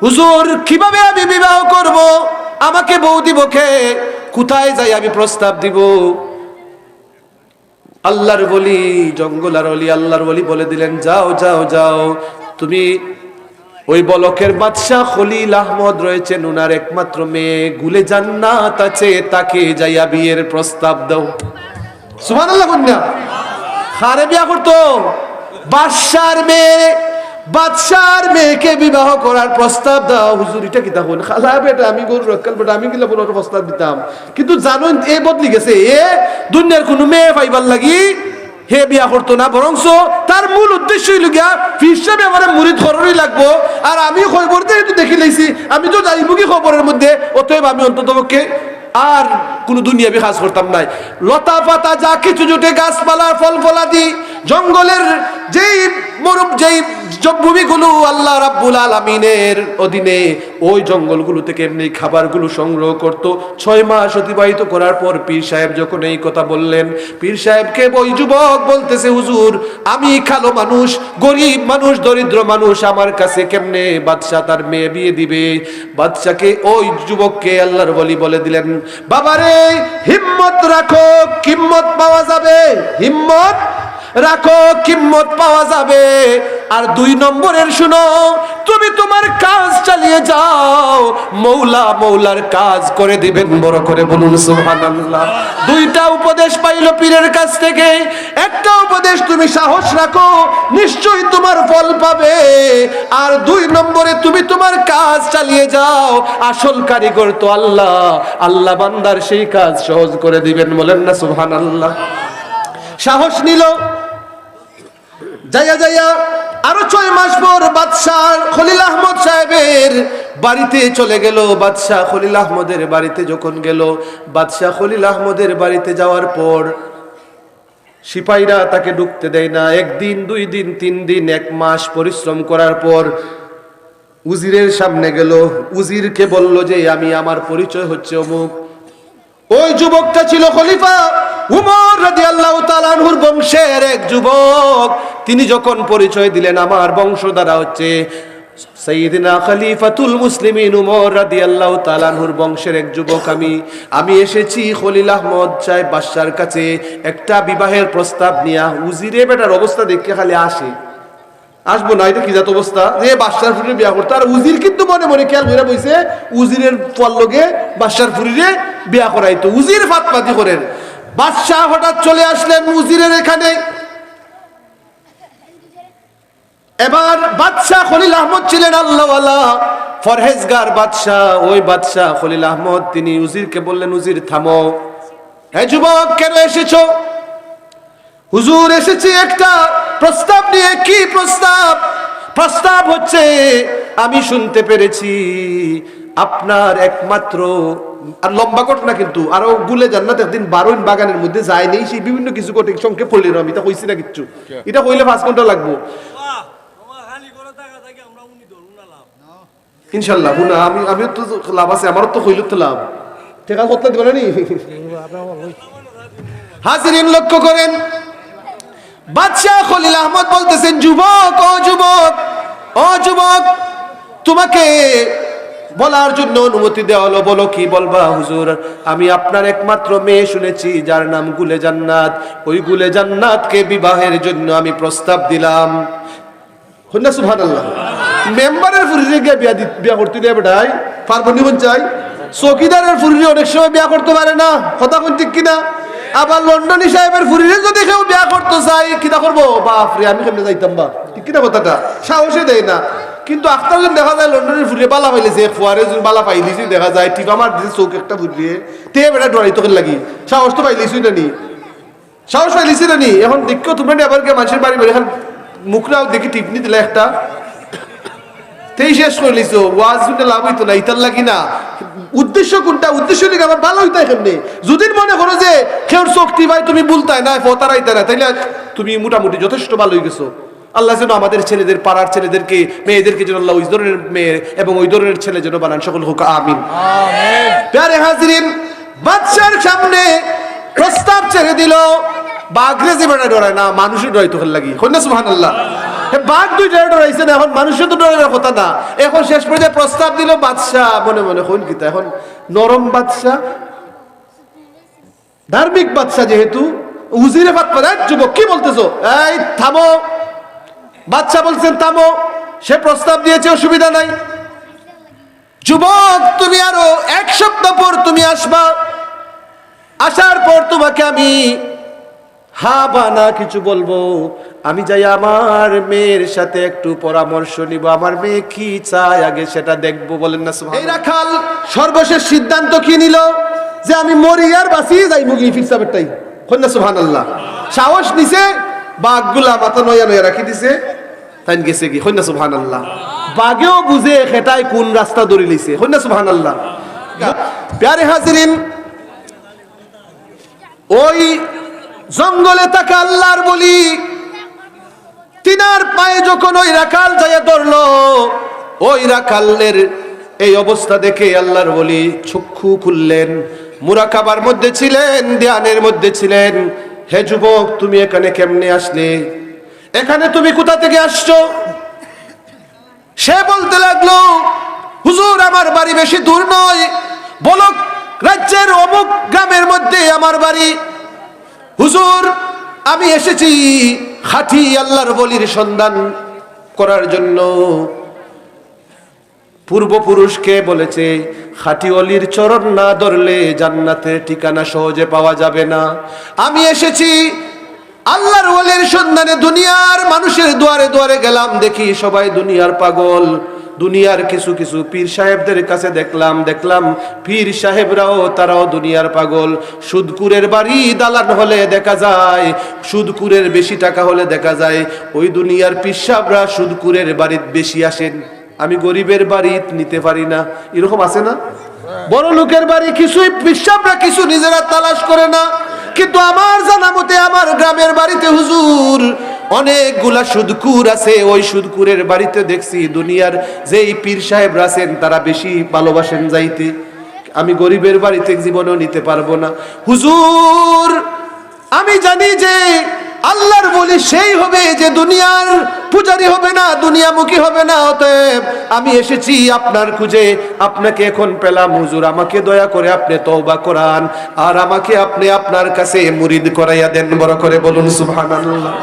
হুজুর কিভাবে আমি বিবাহ করব, আমাকে বউ দিব কে, কোথায় যাই আমি প্রস্তাব দিব? আল্লাহর ওলি, জঙ্গলার ওলি, আল্লাহর ওলি বলে দিলেন, যাও যাও যাও, তুমি ওই বলকের বাদশাহ খলিল আহমদ রয়েছেন, উনার একমাত্র মেয়ে গুলে জান্নাত আছে, তাকে যাইয়া বিয়ের প্রস্তাব দাও। সুবহানাল্লাহ কন্যা হারে বিয়া করতো বাদশার মেয়ে, বাদশার মেয়েকে বিবাহ করার প্রস্তাব দাও। হুজুর এটা কি তখন খালা বেটা, আমি গরু রক্ষাল বেটা, আমি গেলে বড় প্রস্তাব দিতাম, কিন্তু জানুন এ বদলি গেছে, এ দুনিয়ার কোনো মেয়ে পাইবার লাগি হে বিয়া করতো না, বরংস তার মূল উদ্দেশ্য হইল গিয়া হিসাবে আমার মুরিদ খবরই লাগবো, আর আমি খবর দিয়ে দেখি লাইছি, আমি তো যাইব কি খবরের মধ্যে, অতএব আমি অন্তত পক্ষে আর কোন দুনিয়াবি কাজ করতাম নাই। লতা পাতা যা কিছু জুটে, গাছপালা, ফল ফলাদি, জঙ্গলের যেই যেই ভূমিগুলো আল্লাহ রাব্বুল আলামিনের অধীনে, ওই জঙ্গলগুলো থেকে এমনি খাবারগুলো সংগ্রহ করত। 6 মাস অতিবাহিত করার পর পীর সাহেব যখন এই কথা বললেন, পীর সাহেবকে ওই যুবক বলতেছে, হুজুর আমি কালো মানুষ, গরিব মানুষ, দরিদ্র মানুষ, আমার কাছে কেমনে বাদশাহ তার মেয়ে বিয়ে দিবে? বাদশাকে ওই যুবককে আল্লাহর ওলি বলে দিলেন, বাবারে হিম্মত রাখো, কিম্মত পাওয়া যাবে, হিম্মত রাখো, কিম্মত পাওয়া যাবে। আর 2 নম্বরের শুনো, তুমি তোমার কাজ চালিয়ে যাও, মৌলা মৌলার কাজ করে দিবেন। বড় করে বলুন সুবহানাল্লাহ। 2টা উপদেশ পাইল পীরের কাছ থেকে। একটা উপদেশ, তুমি সাহস রাখো, নিশ্চয়ই তোমার ফল পাবে। আর 2 নম্বরে, তুমি তোমার কাজ চালিয়ে যাও, আসল কারিগর তো আল্লাহ, আল্লাহ বান্দার সেই কাজ সহজ করে দিবেন। বলেন না সুবহানাল্লাহ। সাহস নিল, যাইয়া যাইয়া আরো 6 মাস পর বাদশাহ খলিল আহমদ সাহেবের বাড়িতে চলে গেল। বাদশাহ খলিল আহমদের বাড়িতে যখন গেল, বাদশাহ খলিল আহমদের বাড়িতে যাওয়ার পর সিপাহীরা তাকে ঢুকতে দেয় না। 1 দিন, 2 দিন, 3 দিন, 1 মাস পরিশ্রম করার পর উজিরের সামনে গেল। উজিরকে বলল যে আমি, আমার পরিচয় হচ্ছে অমুক। ওই যুবকটা ছিল খলিফা উমর রাদিয়াল্লাহু তাআলা আনহুর বংশের এক যুবক। তিনি যখন পরিচয় দিলেন, আমার বংশধারা হচ্ছে সাইয়্যিদিনা খলিফাতুল মুসলিমিন উমর রাদিয়াল্লাহু তাআলা আনহুর বংশের এক যুবক আমি এসেছি খলিল আহমদ সাহেব বাদশার কাছে একটা বিবাহের প্রস্তাব নিয়া। উজিরে বেটার অবস্থা দেখে খালি আসবো না, এটা কি জাত অবস্থা যে বাদশার ফুরির বিয়া করতে। আর উজির কিন্তু মনে মনে খেয়াল করে বইছে, উজিরের ফল লগে বাদশার ফুরিরে বিয়া করাইতো। উজির ফাতপাতি করেন। বাদশাহ হঠাৎ চলে আসলেন উজিরের এখানে। এবার বাদশাহ খলিল আহমদ ছিলেন আল্লাহওয়ালা, ফরহেজগার বাদশাহ। ওই বাদশাহ খলিল আহমদ তিনি উজিরকে বললেন, উজির থামো। হে যুবক, কেন এসেছো? হুজুর এসেছি একটা প্রস্তাব নিয়ে। কি প্রস্তাব? প্রস্তাব হচ্ছে, আমি শুনতে পেরেছি আপনার একমাত্র, আর লম্বা ঘটনা কিন্তু, আরো গুলে জান্নাত একদিন 12 বাগানের মধ্যে যায়নি, সেই বিভিন্ন কিছু ঘটে সংক্ষেপ পড়লেন। আমি তা কইছি না কিচ্ছু, এটা কইলে 5 ঘন্টা লাগবো ইনশাল্লাহ। আমি তো লাভ আছে, আমারও তো কইল তো লাভ, ঠিক আছে, কথা দিবেন নি? হাজিরিন লক্ষ্য করেন, বাদশাহ খলিল আহমদ বলতেছেন, যুবক, ও যুবক, ও যুবক, তোমাকে বলার জন্য অনুমতি দেওয়া হলো। বলো, কি বলবা? হুজুর আমি আপনার একমাত্র মেয়ে শুনেছি যার নাম গুলে জান্নাত, ওই গুলে জান্নাতকে বিবাহের জন্য আমি প্রস্তাব দিলাম। হন্না সুবহানাল্লাহ। মেম্বারের ফুরিরে গিয়ে বিয়া করতে দেয় বেটাই, পারবনি বন চাই। চৌকিদারের ফুরিরে অনেক সময় বিয়া করতে পারে না, কথা কোন ঠিক কিনা? আবার লন্ডনী সাহেবের ফুরিরে যদি কেউ বিয়া করতে চাই, কিনা করবো? বাপরে, আমি কেমনে যাইতাম বা, ঠিক কিনা কথাটা? সাহসে দেয় না। কিন্তু আখতার দেখা যায় লন্ডনের ফুরিয়ে বালা পাইলেছে, ফুয়ারে যদি বালা পাইলিছি দেখা যায়, টিপা মার দিছে চৌক একটা ফুরিয়ে, তে বেটা ডরাই তোকে লাগি। সাহস তো পাইলিছি না নি, সাহস পাইলিছি না নি। এখন দেখো তোমরা আবার কে মানুষের বাড়ি বাড়ি এখন মুখরাও দেখি টিপনি দিলে একটা, তেই শেষ করে লিছো। ওয়াজ শুনে লাভ হইতো না, ইতার লাগি না। উদ্দেশ্য কোনটা? উদ্দেশ্য লিখে আমার ভালো হইতাই কেমনে? যদি মনে করো যে কেউ শক্তি ভাই তুমি বলতাই না, ফতারাইতে না, তাইলে তুমি মোটামুটি যথেষ্ট ভালো হয়ে গেছো। আল্লাহ যেন আমাদের ছেলেদের, পাড়ার ছেলেদেরকে, মেয়েদেরকে যেন আল্লাহ ওই ধরনের মেয়ে এবং ওই ধরনের ছেলে যেন বানান, সকল হোক আমিন। প্যারে হাজিরিন, বাদশার সামনে প্রস্তাব ছেড়ে দিল। বাগরে যে বেটা ডরায় না, মানুষের ডরাই তো লাগি। সুবহানাল্লাহ। বাঘ দুইটা ডরাইছে না, এখন মানুষের তো ডরানোর কথা না। এখন শেষ পর্যায়ে প্রস্তাব দিল বাদশাহ, মনে মনে কোন কিতা এখন নরম বাদশাহ, ধার্মিক বাদশাহ যেহেতু, উজিরে ফাতপা, যুবক কি বলতেছো, এই থামো। বাদশাহ বলছেন থামো, সে প্রস্তাব দিয়েছে, অসুবিধা নাই। যুবক তুমি আরো 1 সপ্তাহ পর তুমি আসবা, আসার পর তোমাকে আমি হা বা না কিছু বলবো। আমি যাই আমার মেয়ের সাথে একটু পরামর্শ নিব, আমার মেয়ে কি চায় আগে সেটা দেখবো। বলেন না সুবহানাল্লাহ। এই রাখাল সর্বশেষ সিদ্ধান্ত কি নিল, যে আমি মরি আর বাঁচি যাই মুগি ফিরসাবেরটাই। কন্যা সুবহানাল্লাহ। সাহস নিছে, বাঘগুলা মাথা নয়া নয়া রাখি দিছে, তাই গেছে কি। কন্যা সুবহানাল্লাহ। বাঘেও বুঝে সেটাই কোন রাস্তা ধরে লিছে। কন্যা সুবহানাল্লাহ। প্যারে হাজিরিন, ওই জঙ্গলে থাকা আল্লাহর বলি তিনার পায়ে যখন ওই রাখাল যাইয়া ধরলো, ওই রাখালের এই অবস্থা দেখে আল্লাহর বলি চক্ষু খুললেন, মুরাকাবার মধ্যে ছিলেন, ধ্যানের মধ্যে ছিলেন। হে যুবক তুমি এখানে কেমনে আসলে, এখানে তুমি কোথা থেকে আসছো? সে বলতে লাগলো, হুজুর আমার বাড়ি বেশি দূর নয়, বলক রাজ্যের অমুক গ্রামের মধ্যে আমার বাড়ি। হুজুর আমি এসেছি খাঁটি আল্লাহর বলির সন্ধান করার জন্য। পূর্বপুরুষকে বলেছে খাঁটি অলির চরণ না ধরলে জান্নাতের ঠিকানা সহজে পাওয়া যাবে না। আমি এসেছি আল্লাহর ওলির সন্ধানে। দুনিয়ার মানুষের দুয়ারে দুয়ারে গেলাম, দেখি সবাই দুনিয়ার পাগল। দুনিয়ার কিছু কিছু পীর সাহেবদের কাছে দেখলাম পীর সাহেবরাও তারাও দুনিয়ার পাগল। সুদকুরের বাড়ি দালান হলে দেখা যায়, সুদকুরের বেশি টাকা হলে দেখা যায় ওই দুনিয়ার পীর সাহেবরা সুদকুরের বাড়িতে বেশি আসেন। আমি গরিবের বাড়ি নিতে পারি না, এরকম আছে না? বড় লোকের বাড়ি কিছুই পীর সাহেবরা কিছু নিজেরা তালাশ করে না। কিন্তু আমার জানা মতে আমার গ্রামের বাড়িতে হুজুর অনেকগুলা সুদকুর আছে। ওই সুদকুরের বাড়িতে দেখছি দুনিয়ার যেই পীর সাহেব আছেন তারা বেশি ভালোবাসেন যাইতে। আমি গরিবের বাড়িতে জীবনেও নিতে পারবো না। হুজুর আমি জানি যে আল্লাহর বলি সেই হবে যে দুনিয়ার পূজারি হবে না, দুনিয়ামুখী হবে না। অতএব আমি এসেছি আপনার খুঁজে, আপনাকে এখন পেলাম। হুজুর আমাকে দয়া করে আপনি তওবা করান, আর আমাকে আপনি আপনার কাছে মুরিদ করাইয়া দেন। বড় করে বলুন সুবহানাল্লাহ।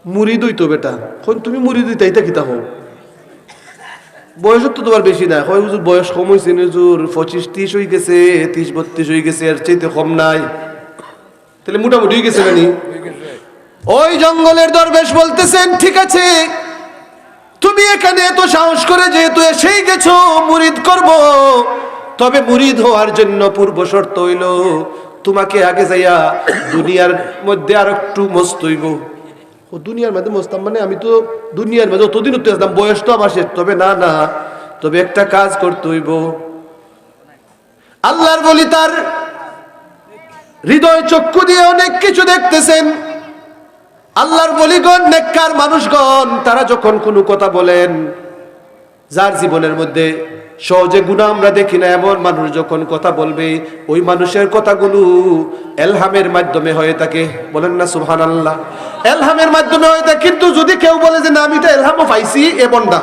মুরিদ হইতো বেটা, কোন তুমি মুরিদ হইতাইতা কিতা হও? বয়স তো তোমার বেশি না। হয় হুজুর বয়স কম হয়েছে, হুজুর 25-30 হয়ে গেছে, 30-32 হয়ে গেছে, এর চাইতে কম নাই। তাহলে মোটামুটি হয়ে গেছে নানি? ওই জঙ্গলের দরবেশ বলতেছেন ঠিক আছে, তুমি এখানে এত সাহস করে যেহেতু এসেই গেছো মুরিদ করব, তবে মুরিদ হওয়ার জন্য পূর্ব শর্ত হইল তোমাকে আগে যাইয়া দুনিয়ার মধ্যে আর একটু মস্ত হইব। ও দুনিয়ার মধ্যে মস্তাম মানে আমি তো দুনিয়ার মধ্যে অতদিন উঠতে আসতাম, বয়স তো আমার শেষ। তবে না না, তবে একটা কাজ করতে হইব। আল্লাহর বলি তার হৃদয় চক্ষু দিয়ে অনেক কিছু দেখতেছেন। আল্লাহর বলিগণ নেককার মানুষগণ তারা যখন কোনো কথা বলেন, যার জীবনের মধ্যে সহজে গুনাহ আমরা দেখি না এমন মানুষ যখন কথা বলবে, ওই মানুষের কথাগুলো এলহামের মাধ্যমে হয়ে থাকে। বলেন না সুবহানাল্লাহ। এলহামের মাধ্যমে হয়ে থাকে। কিন্তু যদি কেউ বলে যে না আমি এটা এলহামও পাইছি, এ বন্ডা।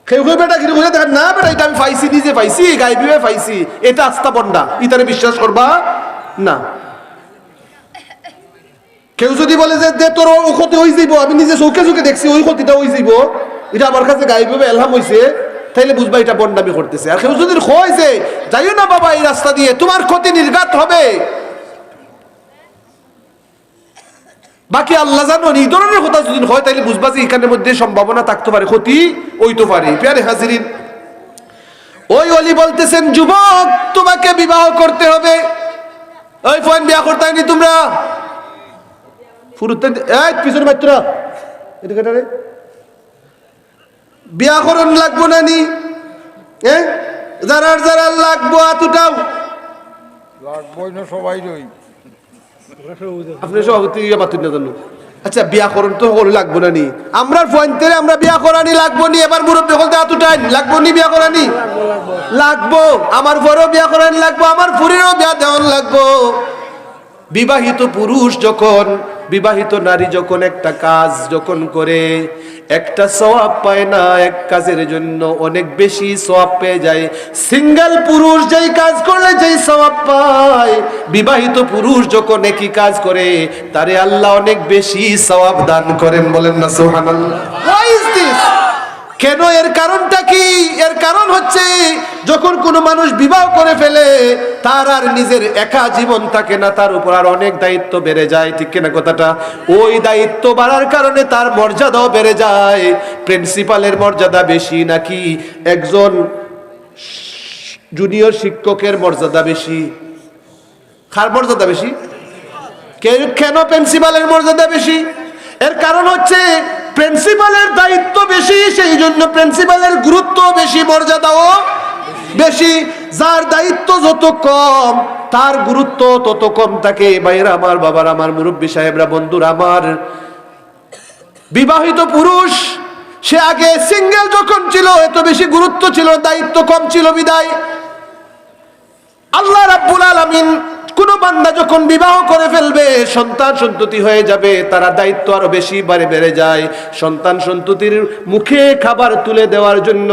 কেউ কেউ বেটা কিন্তু বলে দেখেন না বেটা এটা আমি পাইছি, নিজে পাইছি, গায়েবীভাবে পাইছি, এটা আস্থা বন্ডা, ইতারে বিশ্বাস করবা না। কেউ যদি বলে যে তোর ও ক্ষতি হয়ে যাইব, আমি নিজে চোখে চোখে দেখছি ওই ক্ষতিটা হয়ে যাইব, এটা আমার কাছে গায়েবীভাবে এলহাম হয়েছে, তাইলে বুঝবা এটা বন্ডামি করতেছে। আর কেউ যদি হয়েছে যাইও না বাবা এই রাস্তা দিয়ে, তোমার ক্ষতি নির্ঘাত হবে, বাকি আল্লাহ জানো। এই ধরনের কথা যদি হয় তাইলে বুঝবা যে এখানের মধ্যে সম্ভাবনা থাকতে পারে, ক্ষতি হইতে পারে। প্যারে হাজিরিন, ওই অলি বলতেছেন যুবক তোমাকে বিবাহ করতে হবে। ওই ফোন বিয়া করতে হয়নি তোমরা ফুরুতে পিছনে বাচ্চারা এটা কেটারে বিয়াকরণ লাগবো না নি? যারা যারা লাগবো এতটাও লাগবো না সবাই রই। আপনি সভাপতি মাতুন না জানো। আচ্ছা বিয়াকরণ তো হল লাগবো না নি? আমরা পয়েন্টে আমরা বিয়া করানি লাগবো নি? এবার মুরব্বী বলতে এতটাই লাগবো নি বিয়া করানি? লাগবো। আমার বড় বিয়া করানি লাগবো, আমার ফুরিরও বিয়া দেওয়ান লাগবো। বিবাহিত পুরুষ যখন, বিবাহিত নারী যখন একটা কাজ যখন করে, একটা সওয়াব পায় না, এক কাজের জন্য অনেক বেশি সওয়াব পেয়ে যায়। সিঙ্গেল পুরুষ যেই কাজ করলে যেই সওয়াব পায়, বিবাহিত পুরুষ যখন একই কাজ করে তারে আল্লাহ অনেক বেশি সওয়াব দান করেন। বলেন না সুবহানাল্লাহ। Why is this? কেন? এর কারণটা কি? এর কারণ হচ্ছে যখন কোনো মানুষ বিবাহ করে ফেলে, তার আর নিজের একা জীবন থাকে না, তার উপর আর অনেক দায়িত্ব বেড়ে যায়। ঠিক কিনা কথাটা? ওই দায়িত্ব বাড়ার কারণে তার মর্যাদাও বেড়ে যায়। প্রিন্সিপালের মর্যাদা বেশি নাকি একজন জুনিয়র শিক্ষকের মর্যাদা বেশি? কার মর্যাদা বেশি? কেন প্রিন্সিপালের মর্যাদা বেশি? এর কারণ হচ্ছে প্রিন্সিপালের দায়িত্ব বেশি, সেই জন্য প্রিন্সিপালের গুরুত্ব বেশি, মর্যাদাও বেশি। যার দায়িত্ব যত কম তার গুরুত্ব তত কম থাকে। ভাইরা আমার, বাবার আমার, মুরব্বী সাহেবরা, বন্ধুরা আমার, বিবাহিত পুরুষ সে আগে সিঙ্গেল যখন ছিল এত বেশি গুরুত্ব ছিল, দায়িত্ব কম ছিল বিদায় আল্লাহ রাব্বুল আলামিন কোন বান্দা যখন বিবাহ করে ফেলবে, সন্তান সন্ততি হয়ে যাবে, তারা দায়িত্ব আরো বেশি বেড়ে যায়। সন্তান সন্ততির মুখে খাবার তুলে দেওয়ার জন্য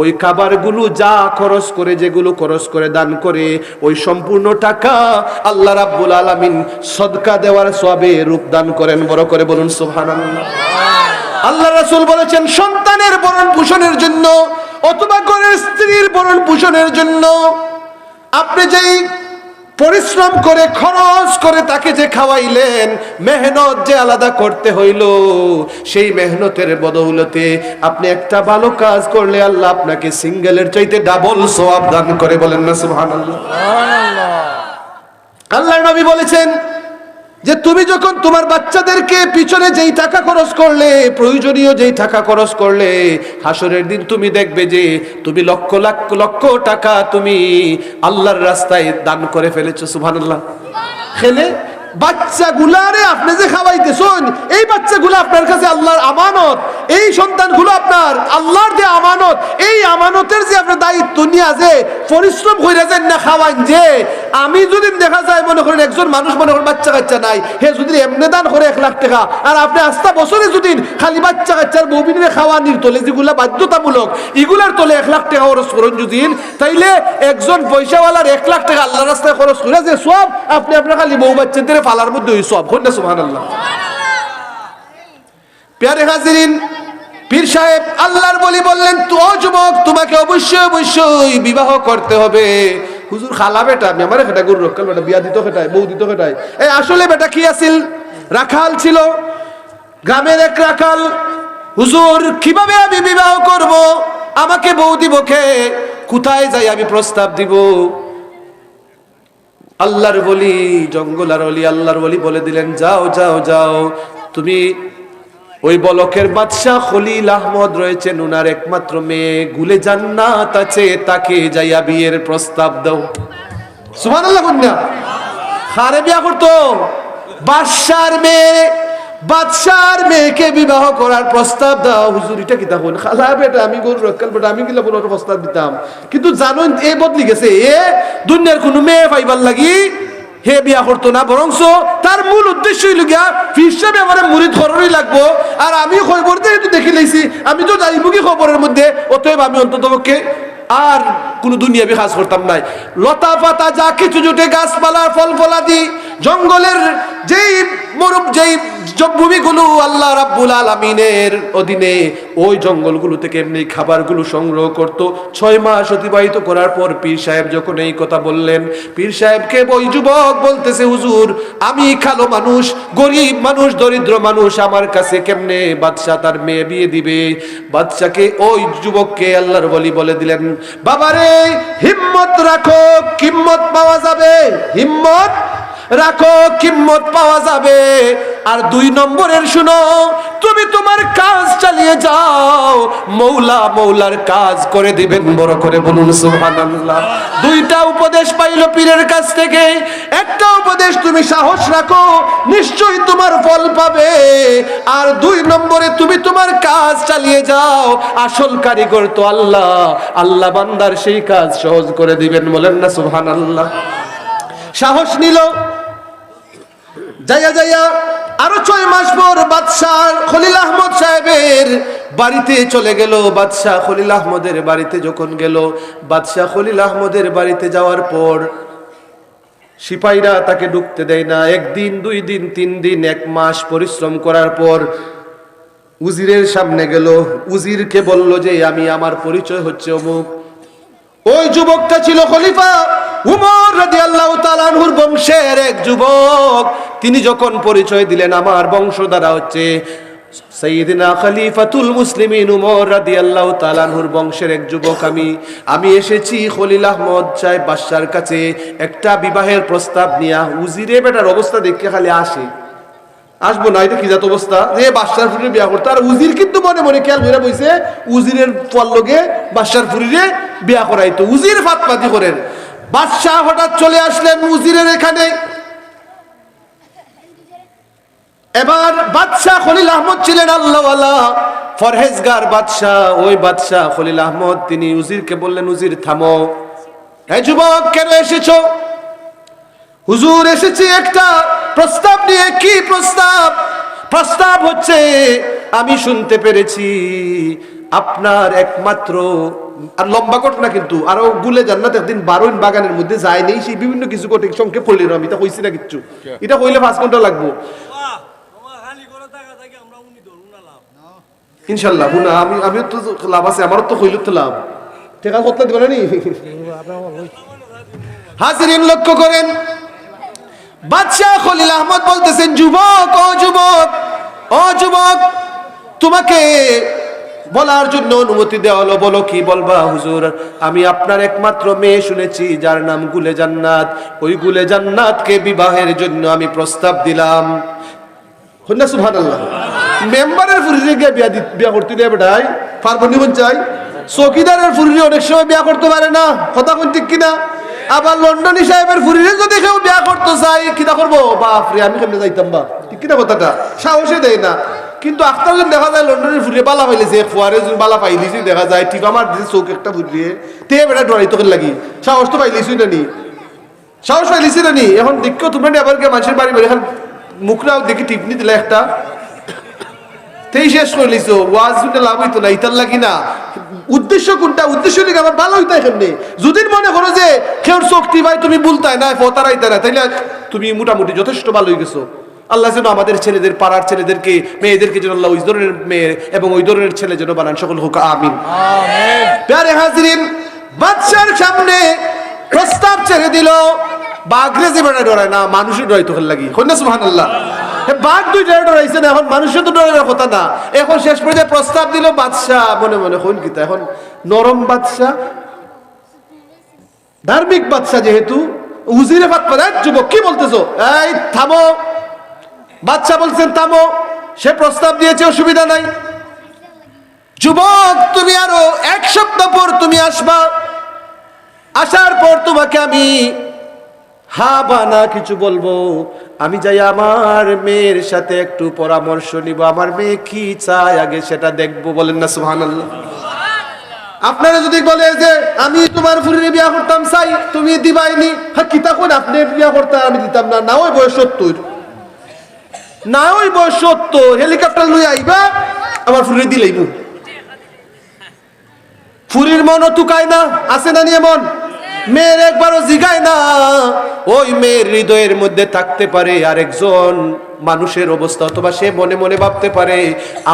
ওই খাবারগুলো যা খরচ করে, যেগুলো খরচ করে দান করে, ওই সম্পূর্ণ টাকা আল্লাহ রাব্বুল আলামিন সদকা দেওয়ার সওয়াবে রূপদান করেন। বড় করে বলুন সুবহানাল্লাহ। আল্লাহ রাসূল বলেছেন, সন্তানের ভরণ পোষণের জন্য অথবা ঘরের স্ত্রীর ভরণ পোষণের জন্য আপনি যেই পরিশ্রম করে খরচ করে তাকে যে খাওয়াইলেন, মেহনত যে আলাদা করতে হইল, সেই মেহনতের বদৌলতে আপনি একটা ভালো কাজ করলে আল্লাহ আপনাকে সিঙ্গেলের চাইতে ডাবল সওয়াব দান করে। বলেন না সুবহানাল্লাহ। আল্লাহর নবী বলেছেন যে তুমি যখন তোমার বাচ্চাদেরকে পিছনে যেই টাকা খরচ করলে, প্রয়োজনীয় যেই টাকা খরচ করলে, হাসরের দিন তুমি দেখবে যে তুমি লক্ষ লক্ষ টাকা তুমি আল্লাহর রাস্তায় দান করে ফেলেছো। সুবহানাল্লাহ। খেলে বাচ্চাগুলারে আপনি যে খাওয়াইতেছেন, এই বাচ্চাগুলো আপনার কাছে আল্লাহর আমানত, এই সন্তানগুলো আপনার আল্লাহর যে আমানত, এই আমানতের যে আপনার দায়িত্ব নিয়ে আছে, পরিশ্রম করে যান না খাওয়ান। যে আমি যদি দেখা যায়, মনে করেন একজন মানুষ মনে করেন বাচ্চা কাচ্চা নাই, হে যদি এমনি দান করে 1 লাখ টাকা, আর আপনি আস্তা বছরে যদি খালি বাচ্চা কাচ্চার বউবিনে খাওয়ানির তোলে যেগুলা বাধ্যতামূলক, এগুলার তোলে 1 লাখ টাকা খরচ করেন যদি, তাইলে একজন পয়সাওয়ালার 1 লাখ টাকা আল্লাহর রাস্তায় খরচ করে যে সব আপনি আপনার খালি বউ বাচ্চাদের ফালার মধ্যে ওই সব। সুবহানাল্লাহ। প্যারে হাজিরিন, পীর সাহেব আল্লাহর বলি বললেন, তো যুবক তোমাকে অবশ্যই অবশ্যই বিবাহ করতে হবে। হুজুর খালা বেটা, আমি আমার বেটা গরু রক্ষাল বেটা, বিয়া দিত খেটায়, বউ দিত খেটায়। এই আসলে বেটা কি আছিল? রাখাল ছিল, গ্রামের এক রাখাল। হুজুর কিভাবে আমি বিবাহ করব? আমাকে বউ দিব কে? কোথায় যাই আমি প্রস্তাব দিব? আল্লাহর বলি, জঙ্গলার ওলি, আল্লাহর বলি বলে দিলেন, যাও যাও যাও, তুমি ওই বলকের বাদশা খলিল আহমদ রয়েছেন, উনার একমাত্র মেয়ে গুলে জান্নাত আছে, তাকে যাইয়া বিয়ের প্রস্তাব দাও। সুবহানাল্লাহ। কন্যা খারে বিয়া করতো বাদশার মেয়ে, বাদশার মেয়েকে বিবাহ করার প্রস্তাব দাও। হুজুর এটা কি তখন খালা বেটা, আমি গরু রক্ষাল বেটা, আমি গিলা বড় প্রস্তাব দিতাম, কিন্তু জানুন এ বদলি গেছে, এ দুনিয়ার কোনো মেয়ে পাইবার লাগি হে বিয়া করতো না, বরংস তার মূল উদ্দেশ্য হইল গিয়া হিসাবে আমার মুরিদ খবরই লাগবো, আর আমি খবর দিয়ে দেখে লাইছি, আমি তো যাইব কি খবরের মধ্যে, অতএব আমি অন্তত পক্ষে আর কোন দুনিয়াবি কাজ করতাম নাই। লতা পাতা যা কিছু জুটে, গাছপালা, ফল ফলাদি, জঙ্গলের যেই যেই ভূমিগুলো আল্লাহ রাব্বুল আলামিনের অধীনে, ওই জঙ্গলগুলো থেকে এমনি খাবারগুলো সংগ্রহ করত। 6 মাস অতিবাহিত করার পর পীর সাহেব যখন এই কথা বললেন, পীর সাহেবকে ওই যুবক বলতেছে, হুজুর আমি কালো মানুষ, গরিব মানুষ, দরিদ্র মানুষ, আমার কাছে কেমনে বাদশা তার মেয়ে বিয়ে দিবে? বাদশাকে ওই যুবককে আল্লাহর ওলি বলে দিলেন, বাবারে হিম্মত রাখো, কিম্মত পাওয়া যাবে, হিম্মত রাখো, কিম্মত পাওয়া যাবে। আর 2 নম্বরের শুনো, তুমি তোমার কাজ চালিয়ে যাও, মৌলা মৌলার কাজ করে দিবেন। বড় করে বলুন সুবহানাল্লাহ। 2টা উপদেশ পাইলো পীরের কাছ থেকে। একটা উপদেশ, তুমি সাহস রাখো, নিশ্চয়ই তোমার ফল পাবে। আর 2 নম্বরে, তুমি তোমার কাজ চালিয়ে যাও, আসল কারিগর তো আল্লাহ, আল্লাহ বান্দার সেই কাজ সহজ করে দিবেন। বলেন না সুবহানাল্লাহ। সাহস নিল, যাইয়া যাইয়া আরো 6 মাস পর বাদশাহ খলিল আহমদ সাহেবের বাড়িতে চলে গেল। বাদশাহ খলিল আহমদের বাড়িতে যখন গেল, বাদশাহ খলিল আহমদের বাড়িতে যাওয়ার পর সিপাহীরা তাকে ঢুকতে দেয় না। 1 দিন 2 দিন 3 দিন 1 মাস পরিশ্রম করার পর উজিরের সামনে গেল। উজিরকে বলল যে আমি আমার পরিচয় হচ্ছে অমুক। ওই যুবকটা ছিল খলিফা উমর রাদিয়াল্লাহু তাআলা আনহুর বংশের এক যুবক। তিনি যখন পরিচয় দিলেন, আমার বংশধারা হচ্ছে সাইয়্যিদিনা খলিফাতুল মুসলিমিন উমর রাদিয়াল্লাহু তাআলা আনহুর বংশের এক যুবক। আমি এসেছি খলিল আহমদ সাহেব বাদশার কাছে একটা বিবাহের প্রস্তাব নিয়া। উজিরে বেটার অবস্থা দেখে খালি আসবো না, এটা কি জাত অবস্থা যে বাদশার ফুরিরে বিয়া করতে। আর উজির কিন্তু মনে মনে খেয়াল করে বইছে উজিরের পর লগে বাদশার ফুরিরে বিয়া করাইতো। উজির ফাতপাতি করেন। বাদশাহ হঠাৎ চলে আসলেন উজিরের এখানে। এবার বাদশাহ খলিল আহমদ ছিলেন আল্লাহওয়ালা ফরহেজগার বাদশাহ। ওই বাদশাহ খলিল আহমদ তিনি উজিরকে বললেন, উজির থামো। হে যুবক, কেন এসেছো? হুজুর এসেছি একটা প্রস্তাব নিয়ে। কি প্রস্তাব? প্রস্তাব হচ্ছে আমি শুনতে পেরেছি আপনার একমাত্র, আর লম্বা ঘটনা কিন্তু, আরো গুলে জান্নাত একদিন বারুইন বাগানের মধ্যে যায় নেই, সেই বিভিন্ন কিছু ঘটে সংক্ষেপ করলেন। আমি এটা কইছি না কিচ্ছু, এটা কইলে 5 ঘন্টা লাগবো ইনশাল্লাহ। আমিও তো লাভ আছে, আমারও তো কইল তো লাভ। ঠিক আছে, কথা দিবেন নি? হাজিরিন লক্ষ্য করেন, বাদশাহ খলিল আহমদ বলতেছেন, যুবক, ও যুবক, ও যুবক, তোমাকে বলার জন্য অনুমতি দেওয়া হলো। বলো, কি বলবা? হুজুর, আমি আপনার একমাত্র মেয়ে শুনেছি যার নাম গুলে জান্নাত। ওই গুলে জান্নাতকে বিবাহের জন্য আমি প্রস্তাব দিলাম। হন্না সুবহানাল্লাহ। মেম্বারের ফুরিরে গিয়ে বিয়া করতে দেয় বেটাই, পারবনি মন চাই। চৌকিদারের ফুরিরে অনেক সময় বিয়া করতে পারে না, কথা কোন ঠিক কিনা? আবার লন্ডনী সাহেবের ফুরিরে যদি কেউ বিয়া করতে চাই, কিনা করবো? বাপরে, আমি কেমনে যাইতাম? বা ঠিক কিনা কথাটা? সাহসে দেয় না। কিন্তু আখতার জন দেখা যায় লন্ডনের ফুরিয়ে বালা পাইলেছে, ফুয়ারে জন বালা পাইলিছি দেখা যায়, টিপা মার দিছে চৌক একটা ফুরিয়ে, তে বেটা ডরাইতো লাগি। সাহস তো পাইলিছি না নি? সাহস পাইলিছি না নি? এখন দেখো তোমরা আবার কে মানুষের বাড়ি বাড়ি এখন মুখরাও দেখি টিপনি দিলে একটা, তেই শেষ করে লিছো। ওয়াজ শুনে লাভ হইতো না, ইতার লাগি না। উদ্দেশ্য কোনটা? উদ্দেশ্য লিখে আমার ভালো হইতো এখানে। যদি মনে করো যে কেউর শক্তি ভাই তুমি বলতাই না, ফতারাইতে না, তাইলে তুমি মোটামুটি যথেষ্ট ভালো হয়ে গেছো। আল্লাহ যেন আমাদের ছেলেদের, পাড়ার ছেলেদেরকে, মেয়েদেরকে যেন আল্লাহ ওই ধরনের মেয়ে এবং ওই ধরনের ছেলে যেন বানান। সকল হোক আমিন। প্যারে হাজিরিন, বাদশার সামনে প্রস্তাব ছেড়ে দিল। বাঘরে যে বেড়া ডরায় না, মানুষের ডরাইতো লাগি। হন্না সুবহানাল্লাহ। বাঘ দুইটা ডরাইছে না, এখন মানুষের তো ডরানোর কথা না। এখন শেষ পর্যায়ে প্রস্তাব দিল বাদশাহ। মনে মনে হইন কিতা, এখন নরম বাদশাহ, ধার্মিক বাদশাহ যেহেতু, উজিরে ফাতপা, যুবক কি বলতেছো? এই থামো। বাদশাহ বলছেন থামো। সে প্রস্তাব দিয়েছে, অসুবিধা নাই। যুবক, তুমি আরো 1 সপ্তাহ পর তুমি আসবা। আসার পর তোমাকে আমি হা বা না কিছু বলবো। আমি যাই আমার মেয়ের সাথে একটু পরামর্শ নিব। আমার মেয়ে কি চায় আগে সেটা দেখবো। বলেন না সুবহানাল্লাহ। আপনারা যদি বলে যে আমি তোমার ফুরিয়ে বিয়া করতাম চাই, তুমি দিবাইনি, হ্যাঁ কি তখন আপনি বিয়া করতে আমি দিতাম না। না ওই বয়স 70, না ওই বয়স 70, হেলিকপ্টার লই আইবা আমার ফুরিয়ে দিলেই মু। ফুরির মনও তুকায় না, আছে না নিয়ে মন? মেয়ের একবারও জিগায় না। ওই মেয়ের হৃদয়ের মধ্যে থাকতে পারে আরেকজন মানুষের অবস্থা, অথবা সে মনে মনে ভাবতে পারে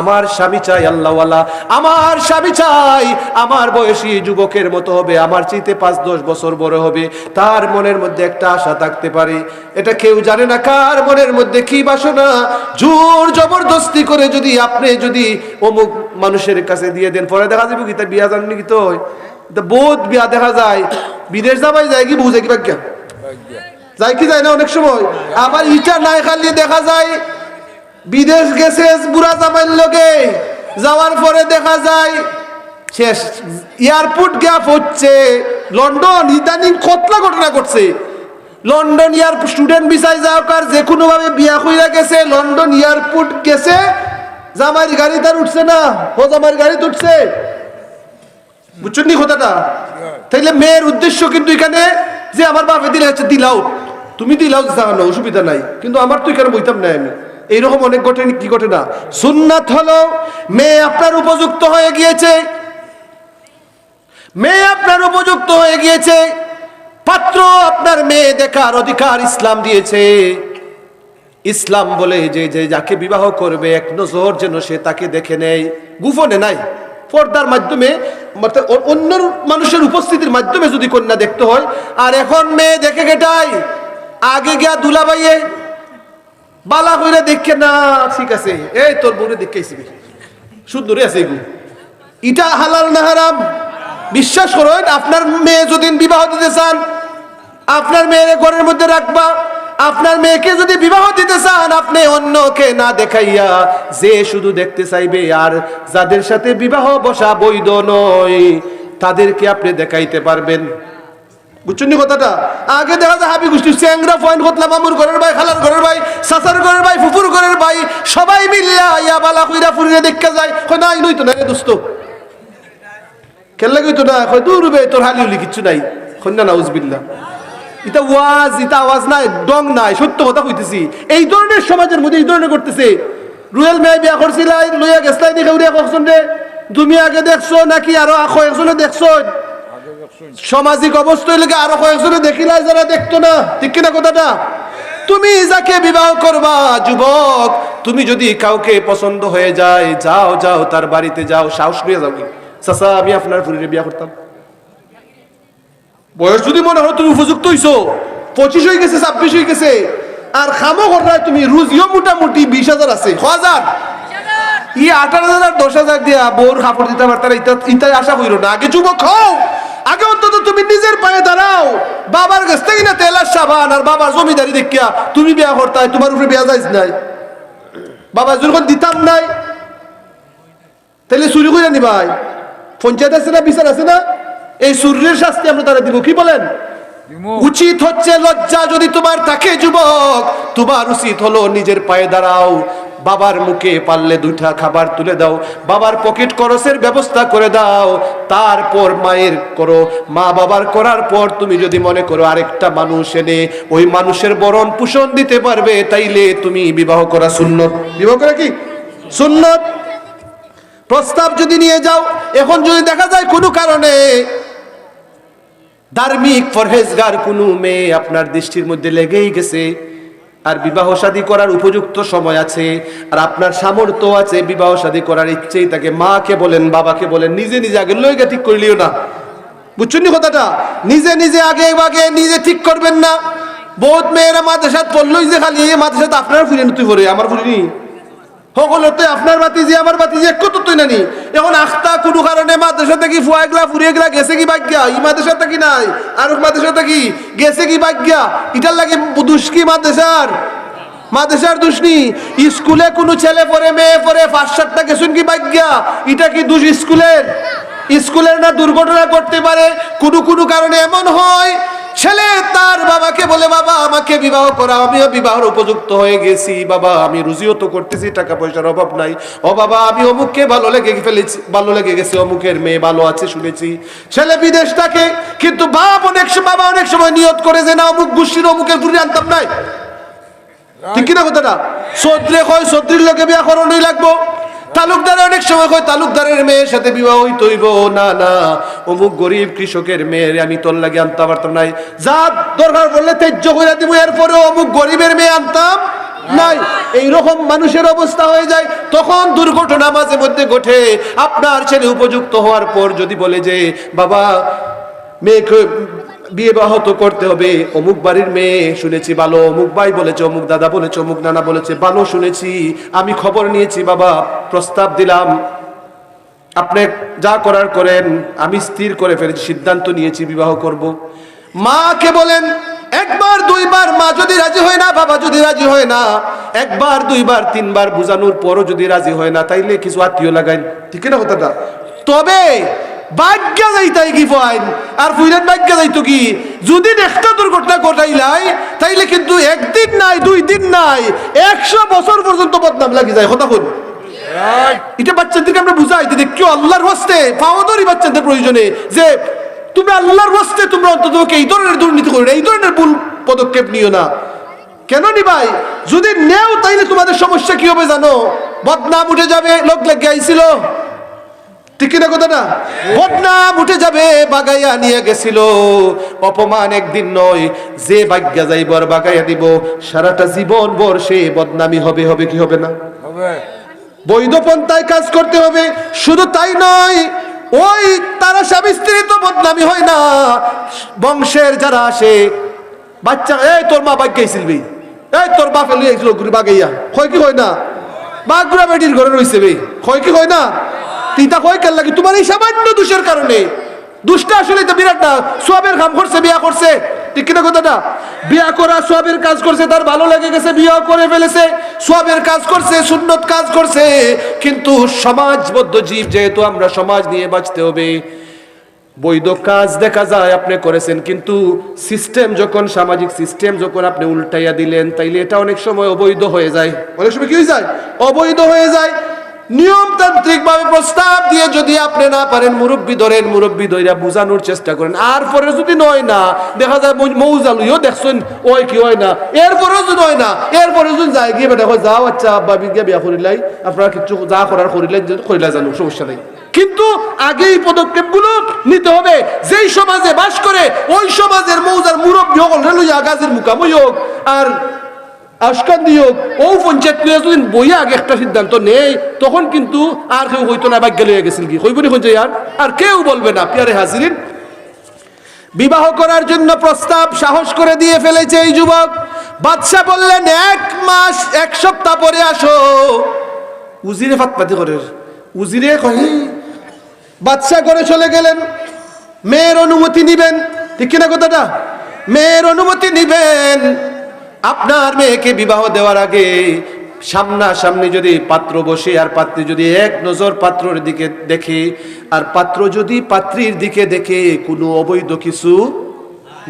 আমার স্বামী চাই আল্লাহওয়ালা, আমার স্বামী চাই আমার বয়সী যুবকের মতো হবে, আমার চাইতে 5-10 বছর বড় হবে। তার মনের মধ্যে একটা আশা থাকতে পারে। এটা কেউ জানে না কার মনের মধ্যে কি বাসনা। জোর জবরদস্তি করে যদি আপনি যদি অমুক মানুষের কাছে দিয়ে দেন, পরে দেখা যাবে কি তার বিয়া জানেন কি? তো বহুত বিয়া দেখা যায়, বিদেশ যাবাই যায় কি বুঝে কি বাক্যা যায় কি যায় না অনেক সময়। আবার ইটা নাই খালি দেখা যায় বিদেশ গেছে বুড়া জামাইর লগে, যাওয়ার পরে দেখা যায় শেষ এয়ারপোর্ট গ্যাপ হচ্ছে। লন্ডন ইদানিং কতলা ঘটনা ঘটছে। লন্ডন এয়ারপোর্ট স্টুডেন্ট ভিসায় যাও কার যে কোনো ভাবে বিয়া কইরা গেছে, লন্ডন এয়ারপোর্ট গেছে, জামাইর গাড়ি তার উঠছে না, ও জামাইর গাড়ি উঠছে। বুঝছেন নি কথাটা? তাইলে মেয়ের উদ্দেশ্য কিন্তু এখানে যে আমার বাপে দিলে হচ্ছে দিলাও, তুমি দিলাও জানো, অসুবিধা নাই, কিন্তু আমার তো এখানে বইতাম না আমি। এইরকম অনেক ঘটে, কি ঘটে না? সুন্নাত হলো মেয়ে আপনার উপযুক্ত হয়ে গিয়েছে, মেয়ে আপনার উপযুক্ত হয়ে গিয়েছে, পাত্র আপনার মেয়ে দেখার অধিকার ইসলাম দিয়েছে। ইসলাম বলে যে যে যাকে বিবাহ করবে এক নজর যেন সে তাকে দেখে নেয়, গোপনে নাই, পর্দার মাধ্যমে, অন্য মানুষের উপস্থিতির মাধ্যমে যদি কন্যা দেখতে হয়। আর এখন মেয়ে দেখে গেটাই আগে গিয়া দুলাভাইয়ে বালা কইরা দেখে না, ঠিক আছে এই তোর বউরে দেখেছি সুন্দরী আছে, এটা হালাল না হারাম? বিশ্বাস করেন, আপনার মেয়ে যদি বিবাহ দিতে চান, আপনার মেয়ের ঘরের মধ্যে রাখবা, আপনার মেয়েকে যদি বিবাহ দিতে চান, আপনি অন্যকে না দেখাইয়া যে শুধু দেখতে চাইবে আর যাদের সাথে বিবাহ বসা বৈধ নয় তাদেরকে আপনি দেখাইতে পারবেন। বুঝছেন কথাটা? আগে দেখা যায় হাবি গোষ্ঠী চ্যাংরা পয়েন্ট কতলা মামুর ঘরের ভাই, খালার ঘরের ভাই, চাচার ঘরের ভাই, ফুফুর ঘরের ভাই সবাই মিল্লা ইয়া বালা কইরা ফুরিয়ে দেখা যায়, কই নাই নইতো না রে দোস্ত, কেন লাগইতো না, কই দূর বে তোর হালি হলি কিচ্ছু নাই, কন্যা নাউজুবিল্লাহ। এটা ওয়াজ, এটা আওয়াজ নাই, ডং নাই, সত্য কথা কইতেছি। এই ধরনের সমাজের মধ্যে এই ধরনের করতেছে। রুয়েল মেয়ে বিয়া করছিল, লইয়া গেছলাই দেখে উড়িয়া কখন রে তুমি আগে দেখছো নাকি আরো কয়েকজনে দেখছো? সামাজিক অবস্থা হইলে আরো কয়েকজনে দেখিলাই যারা দেখতো না, ঠিক কিনা কথাটা? তুমি যাকে বিবাহ করবা যুবক, তুমি যদি কাউকে পছন্দ হয়ে যায়, যাও যাও তার বাড়িতে যাও, সাহস নিয়ে যাও, কি চাচা আমি আপনার ফুরিরে বিয়া করতাম। বয়স যদি মনে হয় তুমি উপযুক্ত হইছো, 25 হয়ে গেছে, 26 হয়ে গেছে, আর খামো করায় তুমি রুজিও মোটামুটি 20,000 আছে, 1000 ই 18,000 আর 10,000 দিয়া বউর কাপড় দিতে পারতারা, ইতাই আশা কইরো না। আগে যুবক হও, আগে অন্তত তুমি নিজের পায়ে দাঁড়াও। বাবার কাছ থেকে না তেল আর সাবান আর বাবার জমিদারি দেখিয়া তুমি বিয়া করতাই, তোমার উপরে বিয়া যাইজ নাই, বাবা যখন দিতাম নাই, তাহলে চুরি করে নিবাই। পঞ্চায়েত আছে না, বিচার আছে না, এই চুরির শাস্তি আমরা তারা দিব, কি বলেন? উচিত হচ্ছে লজ্জা যদি তোমার থাকে যুবক, তোমার উচিত হলো নিজের পায়ে দাঁড়াও, বাবার মুখে পারলে 2টা খাবার তুলে দাও, বাবার পকেট খরচের ব্যবস্থা করে দাও, তারপর মায়ের করো। মা বাবার করার পর তুমি যদি মনে করো আরেকটা মানুষ এনে ওই মানুষের ভরণ পোষণ দিতে পারবে, তাইলে তুমি বিবাহ করা সুন্নত। বিবাহ করা কি সুন্নত? প্রস্তাব যদি নিয়ে যাও, এখন যদি দেখা যায় কোনো কারণে ধার্মিক পরহেজগার কোনো মেয়ে আপনার দৃষ্টির মধ্যে লেগেই গেছে, আর বিবাহ শাদী করার উপযুক্ত সময় আছে, আর আপনার সামর্থ্য আছে, বিবাহ শাদী করার ইচ্ছেই তাকে, মাকে বলেন বাবাকে বলেন, নিজে নিজে আগে লইগা ঠিক করলিও না। বুঝছেন কথাটা? নিজে নিজে আগে নিজে ঠিক করবেন না। বহুত মেয়েরা মাদ্রাসাত পড়লই যে খালি মাদ্রাসাত আপনার ফুরিয়ে তুই পড়ে আমার ফুরিনি, সকলতে আপনার বাতিজি আমার বাতিজি এক কত তুই নানি। এখন আখতা কোনো কারণে মাদ্রাসা থেকে ফুয়াগলা ফুরিয়ে গেলা গেছে কি ভাগ্যা, ই মাদ্রাসা কি নাই আর মাদ্রাসা কি গেছে কি ভাগ্যা, এটার লাগে দুষ্কি মাদ্রাসার দুষ্নি। স্কুলে কোনো ছেলে পড়ে মেয়ে পড়ে 5-7টা গেছেন কি ভাগ্যা, এটা কি দুষ স্কুলের? স্কুলের না দুর্ঘটনা করতে পারে। কোনো কারণে এমন হয় ছেলে তার বাবাকে বলে, বাবা আমাকে বিবাহ করা, আমিও বিবাহের উপযুক্ত হয়ে গেছি, বাবা আমি রুজিও তো করতেছি, টাকা পয়সার অভাব নাই, ও বাবা আমি অমুককে ভালো লেগে গেছে, অমুকের মেয়ে ভালো আছে শুনেছি। ছেলে বিদেশ থাকে, কিন্তু বাবা অনেক সময় নিয়ত করে যে না অমুক গোষ্ঠীর অমুকের ঘুরে আনতাম নাই, ঠিক কিনা কথাটা? সদ্রে কয় সদ্রির লোকে বিয়া করানোই লাগবো, তালুকদার অনেক সময় কয় তালুকদারের মেয়ের সাথে বিবাহ হইব না, না অমুক গরিব কৃষকের মেয়ের আমি তোর লাগে আনতে পারতাম নাই, যা দরকার পড়লে তেজ্য করে দিব, এরপরে অমুক গরিবের মেয়ে আনতাম নাই। এইরকম মানুষের অবস্থা হয়ে যায়, তখন দুর্ঘটনা মাঝে মধ্যে ঘটে। আপনার ছেলে উপযুক্ত হওয়ার পর যদি বলে যে বাবা মেয়েকে বিয়ে বাহত করতে হবে, অমুক বাড়ির মেয়ে শুনেছি ভালো, অমুক ভাই বলেছে, অমুক দাদা বলেছে, অমুক নানা বলেছে ভালো শুনেছি, আমি খবর নিয়েছি, বাবা প্রস্তাব দিলাম, আপনি যা করার করেন, আমি স্থির করে ফেলেছি, সিদ্ধান্ত নিয়েছি বিবাহ করব। মাকে বলেন 1-2 মা যদি রাজি হয় না, বাবা যদি রাজি হয় না, 1-2-3 বুঝানোর পরও যদি রাজি হয় না, তাইলে কিছু আত্মীয় লাগাইন, ঠিক না কথাটা? তবে ভাগ্য যাইতাই কি ফাইন আর ফুইলেন ভাগ্য যাইতো কি, যদি একটা দুর্ঘটনা ঘটাইলাই তাইলে কিন্তু 1 দিন নাই 2 দিন নাই 100 বছর পর্যন্ত বদনাম লাগি যায়। কথা বল, এটা বাচ্চাদেরকে আমরা বুঝাই যে দেখো আল্লাহর হস্তে পাওয়াদরি বাচ্চাদের প্রয়োজনে, যে তুমি আল্লাহর হস্তে তোমরা অন্তত এই ধরনের দুর্নীতি করো না, এই ধরনের ভুল পদক্ষেপ নিও না। কেন নিবাই? যদি নেও তাইলে তোমাদের সমস্যা কি হবে জানো? বদনাম উঠে যাবে, লোক লেগে আইছিল, ঠিক কিনা কথাটা? বদনাম উঠে যাবে, বাগাইয়া নিয়ে গেছিল, অপমান একদিন নয়, যে ভাগ্যা যাইব আর বাগাইয়া দিব, সারাটা জীবন ভর সে বদনামি হবে। হবে কি হবে না? হবে। বৈধ পন্থায় কাজ করতে হবে। শুধু তাই নয়, ওই তারা স্বামী স্ত্রী তো বদনামি হয় না, বংশের যারা আসে, বাচ্চা, এই তোর মা বাগাইছিল বে, এই তোর বাপ এলি আইছিল ঘুরে বাগাইয়া, হয় কি হয় না? বাগুড়া বেটির ঘরে রয়েছে বে, হয় কি হয় না? তিতা কয় কেন লাগে? তোমার এই সামান্য দোষের কারণে। দুষ্টা আসলে তো বিরাট না, সোয়াবের কাম করছে, বিয়া করছে, ঠিক কিনা কথাটা? বিয়া করা সোয়াবের কাজ করছে, তার ভালো লেগে গেছে, বিয়া করে ফেলেছে, সোয়াবের কাজ করছে, সুন্নত কাজ করছে। কিন্তু সমাজবদ্ধ জীব যেহেতু আমরা, সমাজ নিয়ে বাঁচতে হবে। বৈধ কাজ দেখা যায় আপনি করেছেন, কিন্তু সিস্টেম যখন, সামাজিক সিস্টেম যখন আপনি উল্টাইয়া দিলেন, তাইলে এটা অনেক সময় অবৈধ হয়ে যায়। অনেক সময় কি হয়ে যায়? অবৈধ হয়ে যায়। নিয়মতান্ত্রিক ভাবে প্রস্তাব দিয়ে যদি আপনি না পারেন, মুরব্বী ধরেন, মুরব্বী ধইরা বুঝানোর চেষ্টা করেন। আর পরে যদি নয় না, দেখা যায় মৌজালুইও দেখছেন ওই কি হয় না, এরপরেও যদি হয় না, এরপরে যদি যায় গিয়ে দেখো, যাও আচ্ছা আব্বা গিয়ে বিয়া করিলাই, আপনারা কিছু যা করার করিলেন, করিলা জানো, সমস্যা নেই। কিন্তু আগে এই পদক্ষেপগুলো নিতে হবে। যেই সমাজে বাস করে ওই সমাজের মৌজার মুরব্বী হল লইয়া গাছের মুকামই হোক আর আশকান্দি হোক, ও পঞ্চায়েত যদি বইয়া আগে একটা সিদ্ধান্ত নেই, তখন কিন্তু আর কেউ হইতো না, ভাগ্য লইয়া গেছিল কি হইব নি হইছে, আর কেউ বলবে না। প্যারে হাজিরিন, বিবাহ করার জন্য প্রস্তাব সাহস করে দিয়ে ফেলেছে এই যুবক। বাদশা বললেন 1 মাস 1 সপ্তাহ পরে আসো। উজিরে ফাতপাতি করে, উজিরে কহে, বাদশা করে চলে গেলেন। মেয়ের অনুমতি নিবেন, ঠিক কিনা কথাটা? মেয়ের অনুমতি নিবেন। আপনার মেয়েকে বিবাহ দেওয়ার আগে সামনাসামনি যদি পাত্র বসে, আর পাত্রী যদি এক নজর পাত্রের দিকে দেখে, আর পাত্র যদি পাত্রীর দিকে দেখে, কোনো অবৈধ কিছু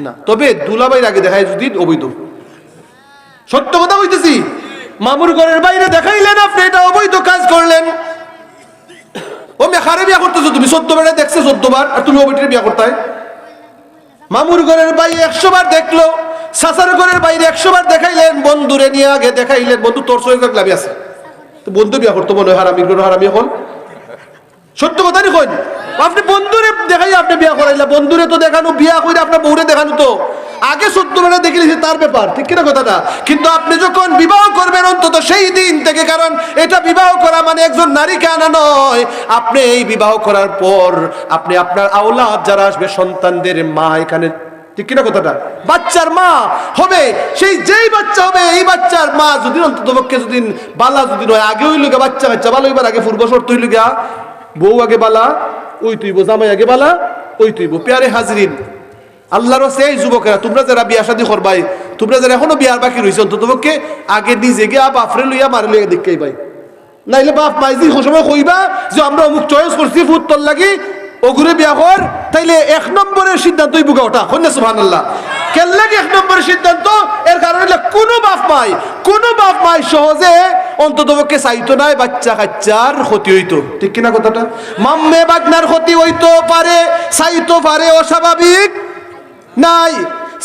না। তবে দুলাভাইয়ের আগে দেখায় যদি অবৈধ, সত্য কথা হইতেছি, মামুর ঘরের বাইরে দেখাইলেন আপনি, এটা অবৈধ কাজ করলেন। ও মেখারে বিয়া করতেছো তুমি, 14 বার দেখছে, 14 বার, আর তুমি অবৈধ বিয়া করতে? মামুর ঘরের বাইরে 100 বার দেখলো, সাসার ঘরের বাইরে 100 বার দেখাইলেন, বন্ধুরে নিয়ে আগে দেখাইলেন, বন্ধু তোর সঙ্গে লাগলাম আছে, তো বন্ধু বিয়া করতো মনে হয় হারামি করে, হারামি এখন সত্য কথা নি কইন। আপনি বন্ধুরে দেখাই আপনি বিয়া করাইলা, বন্ধুরে তো দেখানো, বিয়া কইরা আপনার বউরে দেখানো তো আগে 14 বার দেখিলেছে, তার ব্যাপার, ঠিক কিনা কথাটা? কিন্তু আপনি যখন বিবাহ করবেন, অন্তত সেই দিন থেকে, কারণ এটা বিবাহ করা মানে একজন নারীকে আনা নয়। আপনি এই বিবাহ করার পর আপনি আপনার আওলাদ যারা আসবে, সন্তানদের মা, এখানে ঠিক কিনা কথাটা, বাচ্চার মা হবে। সেই যেই বাচ্চা হবে, এই বাচ্চার মা যদি অন্তত পক্ষে যদি বালা যদি নয়, আগে হইল গা বাচ্চা, বাচ্চা ভালো হইবার আগে পূর্ব শর্ত হইল গা, বউ আগে বালা ওই তুইব, জামাই আগে বালা ওই তুইব। প্যারে হাজরিন, আল্লাহর সেই যুবকেরা, তোমরা যারা বিয়া শাদী করবাই, তোমরা যারা এখনো বিয়ার বাকি রয়েছে, অন্তত পক্ষে আগে নিজে গিয়ে বাপরে লইয়া মারে লইয়া দেখেই ভাই, নাইলে বাপ মাইজি সময় কইবা যে আমরা অমুক চয়েস করছি ফুটতল লাগি ওগুরে বিয়া কর, তাইলে 1 নম্বরের সিদ্ধান্তই বুকা ওটা কন্যা সুবহানাল্লাহ। কেন লাগে 1 নম্বরের সিদ্ধান্ত? এর কারণ হলো কোনো বাপ মাই সহজে অন্তত পক্ষে চাইতো নাই বাচ্চা কাচ্চার ক্ষতি হইতো, ঠিক কিনা কথাটা? মাম্মে বাগনার ক্ষতি হইতো পারে, চাইতো পারে, অস্বাভাবিক নাই।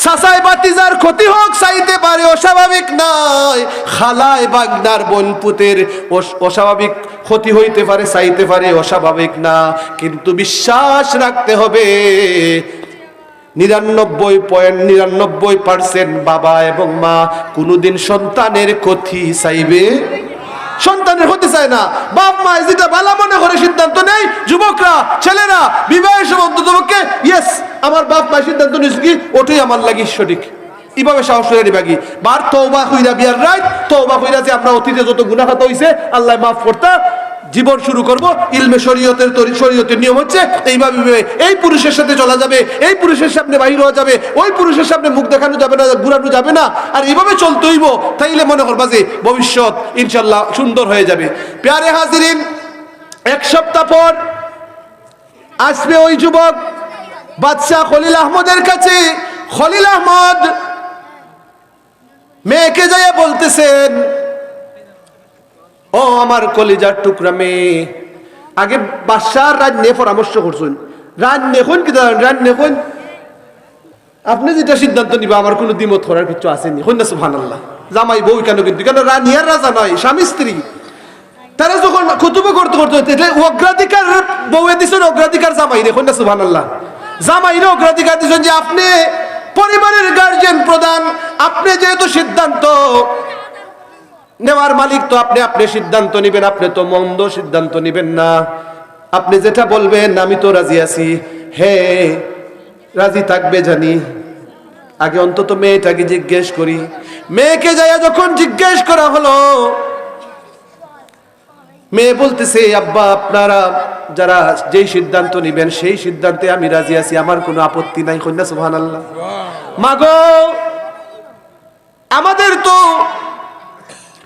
সাসাই বাতিজার ক্ষতি হোক চাইতে পারে, অস্বাভাবিক নাই। খালায় বাগনার বোনপুতের অস্বাভাবিক ক্ষতি হইতে পারে, চাইতে পারে, অস্বাভাবিক না। কিন্তু বিশ্বাস রাখতে হবে 99.99% বাবা এবং মা কোনোদিন সন্তানের ক্ষতি চাইবে, সন্তানের হতে চায় না। বাপ মা যেটা ভালো মনে করে সিদ্ধান্ত নেই, যুবকরা, ছেলেরা বিবাহের সময় অন্তত পক্ষে ইয়েস আমার বাপ মা সিদ্ধান্ত নিয়েছে কি, ওটাই আমার লাগি সঠিক, এইভাবে সাহস হয়ে নিবাগি। বার তওবা কইরা বিয়ার রাত, তওবা কইরা যে আমরা অতীতে যত গুনাহ খাতা হইছে আল্লাহ মাফ করতা, জীবন শুরু করব। ইলমে শরীয়তের নিয়ম হচ্ছে এইভাবে এই পুরুষের সাথে চলা যাবে, এই পুরুষের সামনে বাহির হওয়া যাবে, ওই পুরুষের সামনে মুখ দেখানো যাবে না, ঘুরানো যাবে না, আর এইভাবে চলতে হইব। তাইলে মনে করবা যে ভবিষ্যৎ ইনশাল্লাহ সুন্দর হয়ে যাবে। প্যারে হাজিরিন, 1 সপ্তাহ পর আসবে ওই যুবক বাদশাহ খলিল আহমদের কাছে। খলিল আহমদ মেয়েকে যাইয়া বলতেছেন, ও আমার কলিজার টুকরা মেয়ে, আগে বাদশার রাজ নিয়ে পরামর্শ করছেন, রাজ নেখন কি রাজ নেখন আপনি যেটা সিদ্ধান্ত নিবা আমার কোনো দ্বিমত করার কিছু আসেনি হইনা সুবহানাল্লাহ। জামাই বউ কেন কিন্তু কেন রানী আর রাজা নয়, স্বামী স্ত্রী। তারা যখন খুতুবা করতে করতে হইতে অগ্রাধিকার বউয়ে দিছেন, অগ্রাধিকার জামাই রে, হইনা সুবহানাল্লাহ। জামাইরে অগ্রাধিকার দিছেন যে আপনি পরিবারের গার্জিয়ান প্রধান, আপনি যেহেতু সিদ্ধান্ত নেওয়ার মালিক, তো আপনি সিদ্ধান্ত নিবেন, আপনি তো মন্দ সিদ্ধান্ত নিবেন না। আপনি যেটা বলবেন আমি তো রাজি আছি। হ্যাঁ রাজি থাকবে জানি, আগে অন্তত মেয়েটাকে জিজ্ঞেস করি। মেয়েকে যাইয়া যখন জিজ্ঞেস করা হলো, মেয়ে বলতেছে আব্বা আপনারা যারা যেই সিদ্ধান্ত নিবেন সেই সিদ্ধান্তে আমি রাজি আছি, আমার কোনো আপত্তি নাই। কন্যা সুবহানাল্লাহ। মাগো আমাদের তো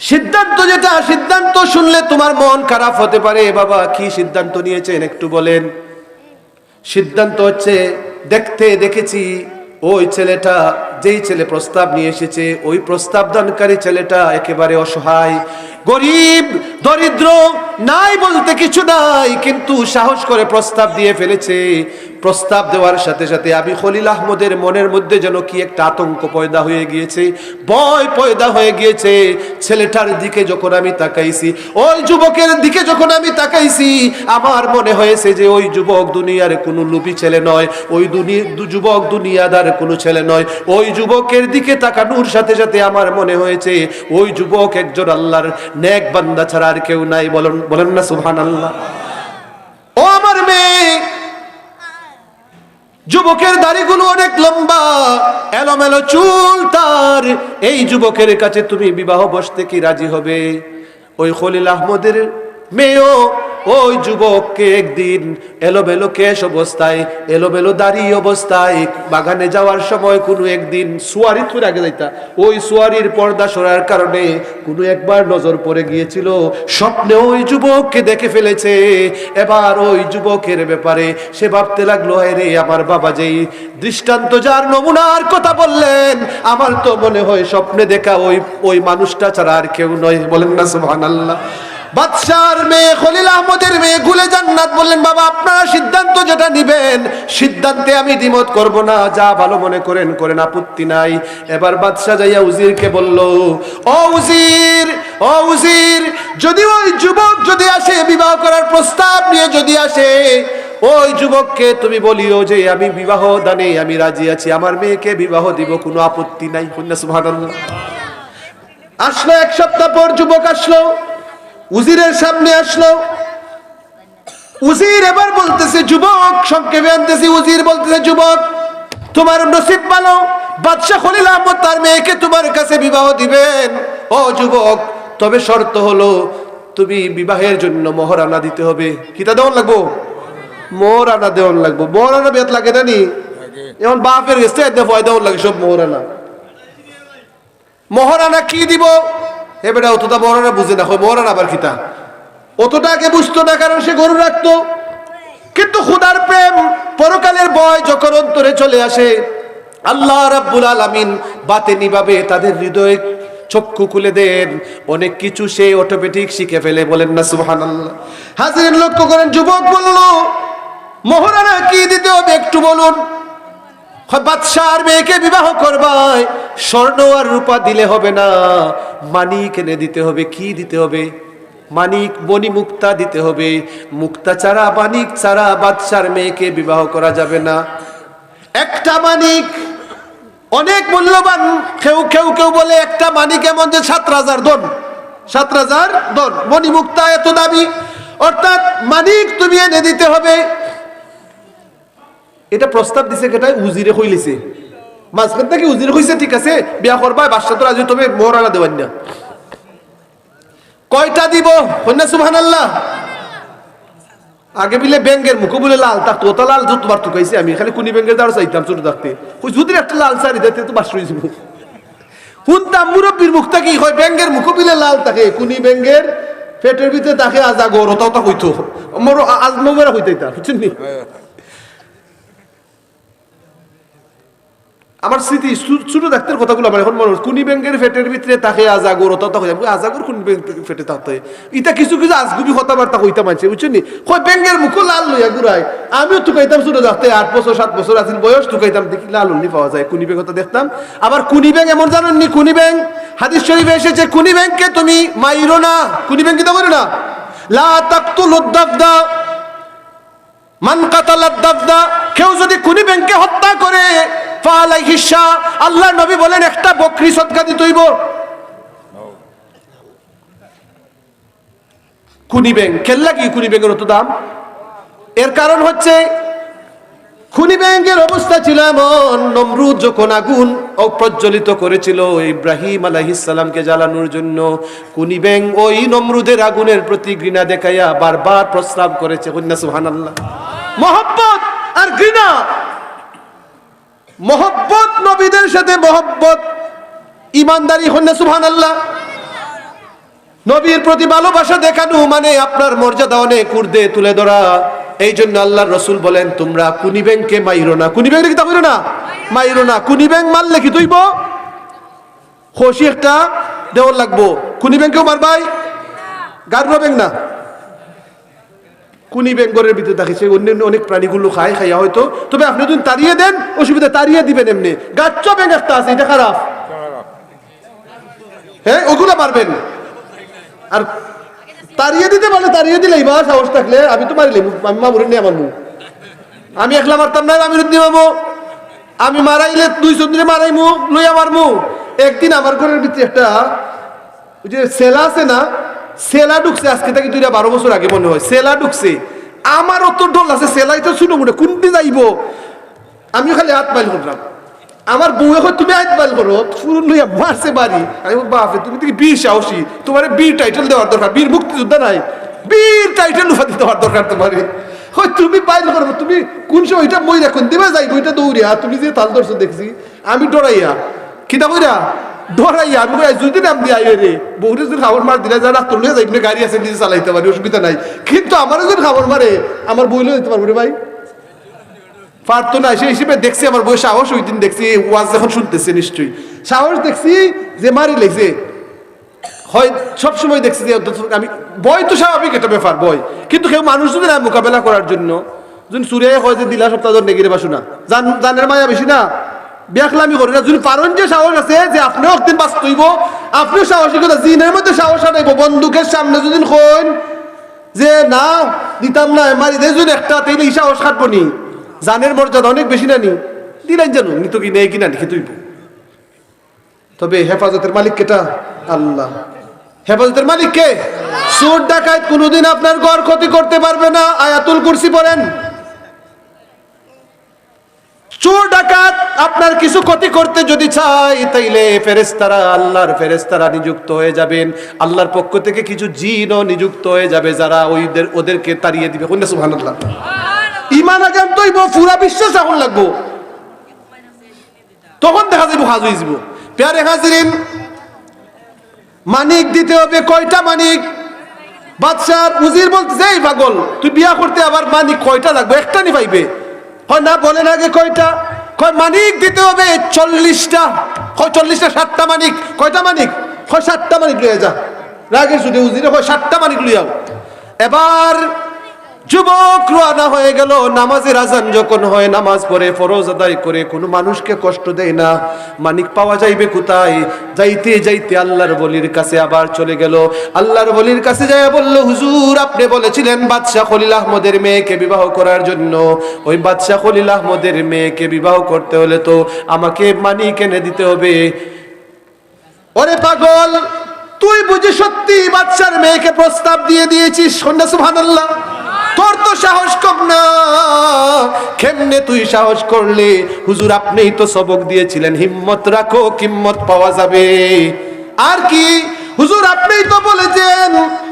সিদ্ধান্ত যেটা, সিদ্ধান্ত শুনলে তোমার মন খারাপ হতে পারে। বাবা কি সিদ্ধান্ত নিয়েছেন একটু বলেন? সিদ্ধান্ত হচ্ছে দেখেছি ওই ছেলেটা, যেই ছেলে প্রস্তাব নিয়ে এসেছে, ওই প্রস্তাব দানকারী ছেলেটা একেবারে অসহায়, গরিব, দরিদ্র, নাই বলতে কিছু নাই, কিন্তু সাহস করে প্রস্তাব দিয়ে ফেলেছে। প্রস্তাব দেওয়ার সাথে সাথে আমি খলিল আহমদের মনের মধ্যে যেন কি একটা আতঙ্ক পয়দা হয়ে গিয়েছে, ভয় পয়দা হয়ে গিয়েছে। ছেলেটার দিকে যখন আমি তাকাইছি, ওই যুবকের দিকে যখন আমি তাকাইছি, আমার মনে হয়েছে যে ওই যুবক দুনিয়ার কোনো লোভী ছেলে নয়, ওই যুবক দুনিয়াদার কোনো ছেলে নয়। ওই যুবকের দিকে তাকানোর সাথে সাথে আমার মনে হয়েছে ওই যুবক একজন আল্লাহর নেক বান্দা ছাড়া আর কেউ নাই। বলেন না সুবহানাল্লাহ। ও আমার মেয়ে, যুবকের দাড়িগুলো অনেক লম্বা, এলোমেলো চুল তার। এই যুবকের কাছে তুমি বিবাহ বসতে কি রাজি হবে? ওই খলিল আহমদের মেয়েও ওই যুবককে একদিন এলোমেলো কেশ অবস্থায়, এলোমেলো দাড়ি অবস্থায় বাগানে যাওয়ার সময় কোনো একদিন সুয়ারি থুর আগে যাইতা, ওই সুয়ারির পর্দা সরার কারণে কোনো একবার নজর পড়ে গিয়েছিল, স্বপ্নে ওই যুবককে দেখে ফেলেছে। এবার ওই যুবকের ব্যাপারে সে ভাবতে লাগলো, রে আমার বাবা যেই দৃষ্টান্ত যার নমুনার কথা বললেন, আমার তো মনে হয় স্বপ্নে দেখা ওই মানুষটা ছাড়া আর কেউ নয়। বলেন না সুবহানাল্লাহ। বাদশার মেয়ে, খলিল আহমদের মেয়ে গুলে জান্নাত বললেন, বাবা আপনারা সিদ্ধান্ত যেটা নিবেন সিদ্ধান্তে আমি দ্বিমত করব না, যা ভালো মনে করেন করেন, আপত্তি নাই। এবার বাদশা যাইয়া উজিরকে বলল, ও উজির, যদি ওই যুবক যদি আসে, বিবাহ করার প্রস্তাব নিয়ে যদি আসে, ওই যুবককে তুমি বলিও যে আমি বিবাহ দানে আমি রাজি আছি, আমার মেয়েকে বিবাহ দিব, কোনো আপত্তি নাই। সুবহানাল্লাহ। আসলো, এক সপ্তাহ পর যুবক আসলো, উজিরের সামনে আসলো। উজির এবার বলতেছে, যুবক সংক্ষেপে আনতেছি, উজির বলতেছে, যুবক তোমার নসিব ভালো, বাদশা খলিল আহমদ তার মেয়েকে তোমার কাছে বিবাহ দিবেন। ও যুবক, তবে শর্ত হলো তুমি বিবাহের জন্য মোহরানা দিতে হবে। কিতা দেওয়ান লাগবো? মোহরানা দেওয়ান লাগবো। মোহরানা বেত লাগে না নি? এখন বাপের গেছে দেওয়ান লাগে সব মোহরানা। মোহরানা কি দিব? এবারে অতটা মোহরানা বুঝে না, মোহরানা আবার কিতা অতটা আগে বুঝতো না, কারণ সে গরু রাখতো। কিন্তু খুদার প্রেম, পরকালের ভয় যখন অন্তরে চলে আসে, আল্লাহ রাব্বুল আলামিন বাতেনি ভাবে তাদের হৃদয়ে চক্ষু খুলে দেন, অনেক কিছু সে অটোমেটিক শিখে ফেলে। বলেন না সুবহানাল্লাহ। হাজির লক্ষ্য করেন, যুবক বলল, মোহরানা কি দিতে হবে একটু বলুন। বাদশার মেয়েকে বিবাহ করবাই, স্বর্ণ আর রূপা দিলে হবে না, মানিক এনে দিতে হবে। কি দিতে হবে? মানিক, বনি মুক্তা দিতে হবে। মুক্তা ছাড়া, মানিক ছাড়া বাদশার মেয়েকে বিবাহ করা যাবে না। একটা মানিক অনেক মূল্যবান। কেউ বলে একটা মানিক এমন যে 7,000 দন, 7,000 দন। বনি মুক্তা এত দামি, অর্থাৎ মানিক তুমি এনে দিতে হবে। এটা প্রস্তাব দিছে কেটাই? উজিরে কইলিছে। মাঝখান থেকে উজিরে কইছে ঠিক আছে বিয়া করবা, বাদশা তো রাজি, তবে মোহরানা দেওয়ান না। কয়টা দিব? কন্যা সুবহানাল্লাহ। আগে বিলে ব্যাঙ্গের মুখ বলে লাল থাকতো, ওটা লাল যতবার টুকাইছি আমি, খালি কুনি ব্যাঙ্গের দ্বারা চাইতাম ছোট থাকতে। ওই যদি একটা লাল শাড়ি দিতে তো বাস রয়েছে। শুনতাম মুরব্বীর মুখটা কি হয়, ব্যাঙ্গের মুখ বিলে লাল থাকে, কুনি ব্যাঙ্গের পেটের ভিতরে তাকে আজাগর, ওটাও তা হইতো মোর আজ মোমেরা হইতে বুঝছেন নি। আমার স্মৃতি ছোট ডাক্তার কথাগুলো আমার এখন মনে হচ্ছে কুনি ব্যাংকের ফেটের ভিতরে তাকে আজাগর অত আজাগর কুনি ব্যাংক ফেটে থাকতে ইটা কিছু কিছু আজগুবি কথাবার্তা কইতা মানছে বুঝছেন নি কই ব্যাংকের মুখ লাল লইয়া ঘুরাই আমিও তুকাইতাম ছোট ডাক্তার 8 বছর 7 বছর আছিল বয়স তুকাইতাম দেখি লাল উল্লি পাওয়া যায় কুনি ব্যাংক কথা দেখতাম আবার কুনি ব্যাংক এমন জানেন নি কুনি ব্যাংক হাদিস শরীফে এসেছে কুনি ব্যাংককে তুমি মাইরো না কুনি ব্যাংক কিটা করে না লা তাকতুলুদ দাফদা মান কাতালাদ দাফদা কেউ যদি কুনি ব্যাংককে হত্যা করে ফালাইহি শাহ আল্লাহর নবী বলেন একটা বকরি সদকা দিতে হইব কুনি ব্যাংক কেল্লা কি কুনি ব্যাংকের অত দাম এর কারণ হচ্ছে খুনি ব্যাংকের অবস্থা ছিল এমন নমরুদ যখন আগুন প্রজ্বলিত করেছিল ইব্রাহিম আলাইহিস সালামকে জ্বালানোর জন্য খুনি ব্যাংক ওই নমরুদের আগুনের প্রতি ঘৃণা দেখাইয়া বারবার প্রস্রাব করেছে কন্যা সুবহানাল্লাহ মহব্বত আর ঘৃণা মহব্বত নবীদের সাথে মহব্বত ইমানদারি কন্যা সুবহানাল্লাহ নবীর প্রতি ভালোবাসা দেখানো মানে আপনার মর্যাদা অনেক ঊর্ধ্বে তুলে ধরা এই জন্য আল্লাহর রাসূল বলেন তোমরা কুনি ব্যাংকে মাইরো না কুনি ব্যাংকে কি মাইরো না মাইরো না কুনি ব্যাংক মারলে কি তুইব খুশি একটা দেওয়ার লাগবো কুনি ব্যাংকেও মারবাই গারুর ব্যাংক না কুনি ব্যাংক ঘরের ভিতরে থাকিছে অন্যান্য অনেক প্রাণীগুলো খাইয়া হয়তো তবে আপনি যদি তাড়িয়ে দেন অসুবিধা তাড়িয়ে দিবেন এমনি গাচ্চ ব্যাংক একটা আছে এটা খারাপ হ্যাঁ ওগুলো মারবেন আর তাড়িয়ে দিতে পারলে তাড়িয়ে দিলেই বা সাহস থাকলে আমি তো মারিলে আমি মামুরে নিয়ে আমার মুখ আমি একলা মারতাম না আমি রুদ্দি মামু আমি মারাইলে 200 দিনে মারাইমু লইয়া মারমু একদিন আমার ঘরের ভিতরে একটা ওই যে সেলা আছে না সেলা ঢুকছে আজকে থেকে 12 বছর আগে মনে হয় সেলা ঢুকছে আমার অত ডল আছে সেলাই তো শুনো মনে কোনটি যাইব আমি খালি হাত বাইল করলাম আমার বউ এখন তুমি হাত বাইল করো ফুরুন লইয়া মারছে বাড়ি আমি বাপে তুমি কি বীর সাহসী তোমার বীর টাইটেল দেওয়ার দরকার বীর মুক্তিযোদ্ধা নাই বীর টাইটেল উঠা দিতে দেওয়ার দরকার তোমার হয় তুমি বাইল করবো তুমি কোন সময় এটা মই রাখুন দিবা যাইবো এটা দৌড়িয়া তুমি যে তাল ধরছো দেখছি আমি ডরাইয়া কিতা কইরা ডরাইয়া আমি যদি নাম দিয়ে আইয়ে রে বউরে যদি খাবার মার দিলে যা রাস্তা লইয়া যাইবি গাড়ি আছে নিজে চালাইতে পারি অসুবিধা নাই কিন্তু আমার যদি খাবার মারে আমার বই লইয়া দিতে পারবো রে ভাই পারতো না সেই হিসেবে দেখছি আমার বই সাহস ওই দিন দেখছি ওয়াজ যখন শুনতেছে নিশ্চয়ই সাহস দেখছি যে মারি লেগছে হয় সবসময় দেখছি যে আমি বই তো স্বাভাবিক একটা ব্যাপার বই কিন্তু কেউ মানুষ যদি না মোকাবেলা করার জন্য যদি চুরে হয় যে দিলা সপ্তাহ ধর নেগিরে বাসু না জানের মায়া বেশি না ব্যাখলামি করি না যদি পারেন যে সাহস আছে যে আপনিও একদিন বাঁচতে হইব আপনিও সাহসী কথা জিনের মধ্যে সাহস আনাইব বন্দুকের সামনে যদি কইন যে না দিতাম না মারি দেয় যদি একটা তাইলে এই সাহস খাটবো নি জানের মর্যাদা অনেক বেশি না নি দিলেন জানো নিত কি নেই কিনা লিখে তুইব তবে হেফাজতের মালিক কেটা আল্লাহ হেফাজতের মালিক কে চোর ডাকাত কোনোদিন আপনার ঘর ক্ষতি করতে পারবে না আয়াতুল কুরসি পড়েন চোর ডাকাত আপনার কিছু ক্ষতি করতে যদি চায় তাইলে ফেরেশতারা আল্লাহর ফেরেশতারা নিযুক্ত হয়ে যাবেন আল্লাহর পক্ষ থেকে কিছু জিনও নিযুক্ত হয়ে যাবে যারা ওদেরকে তাড়িয়ে দিবে কোন সুবহানাল্লাহ ঈমান আগাম তৈব পুরা বিশ্বাস এখন লাগবো তখন দেখা যাবে হাজ হয়ে যাব প্যারে হাজিরিন মানিক দিতে হবে কয়টা মানিক বাদশার উজির বলতেছে এই পাগল তুই বিয়া করতে আবার মানিক কয়টা লাগবে একটা নি পাইবে হয় না বলেন আগে কয়টা কয় মানিক দিতে হবে 40টা কয় 40টা 60টা মানিক কয়টা মানিক কয় 60টা মানিক লইয়া যা রাগে শুধু উজিরে কয় 60টা মানিক লইয়াও এবার যুবক রওনা হয়ে গেল নামাজের আজান যখন হয় নামাজ পড়ে ফরজ আদায় করে কোনো মানুষকে কষ্ট দেয় না মানিক পাওয়া যাইবে কোথায় যাইতে যাইতে আল্লাহর ওলির কাছে আবার চলে গেল আল্লাহর ওলির কাছে যায় বলল হুজুর আপনি বলেছিলেন বাদশা খলিল আহমদের মেয়েকে বিবাহ করার জন্য ওই বাদশা খলিল আহমদের মেয়েকে বিবাহ করতে হলে তো আমাকে মানিক এনে দিতে হবে ওরে পাগল তুই বুঝি সত্যি বাদশার মেয়েকে প্রস্তাব দিয়ে দিয়েছিস সুবহানাল্লাহ তোর তো সাহস কম না কেমনে তুই সাহস করলে হুজুর আপনিই তো সবক দিয়েছিলেন হিম্মত রাখো কিম্মত পাওয়া যাবে আর কি হুজুর আপনিই তো বলেছেন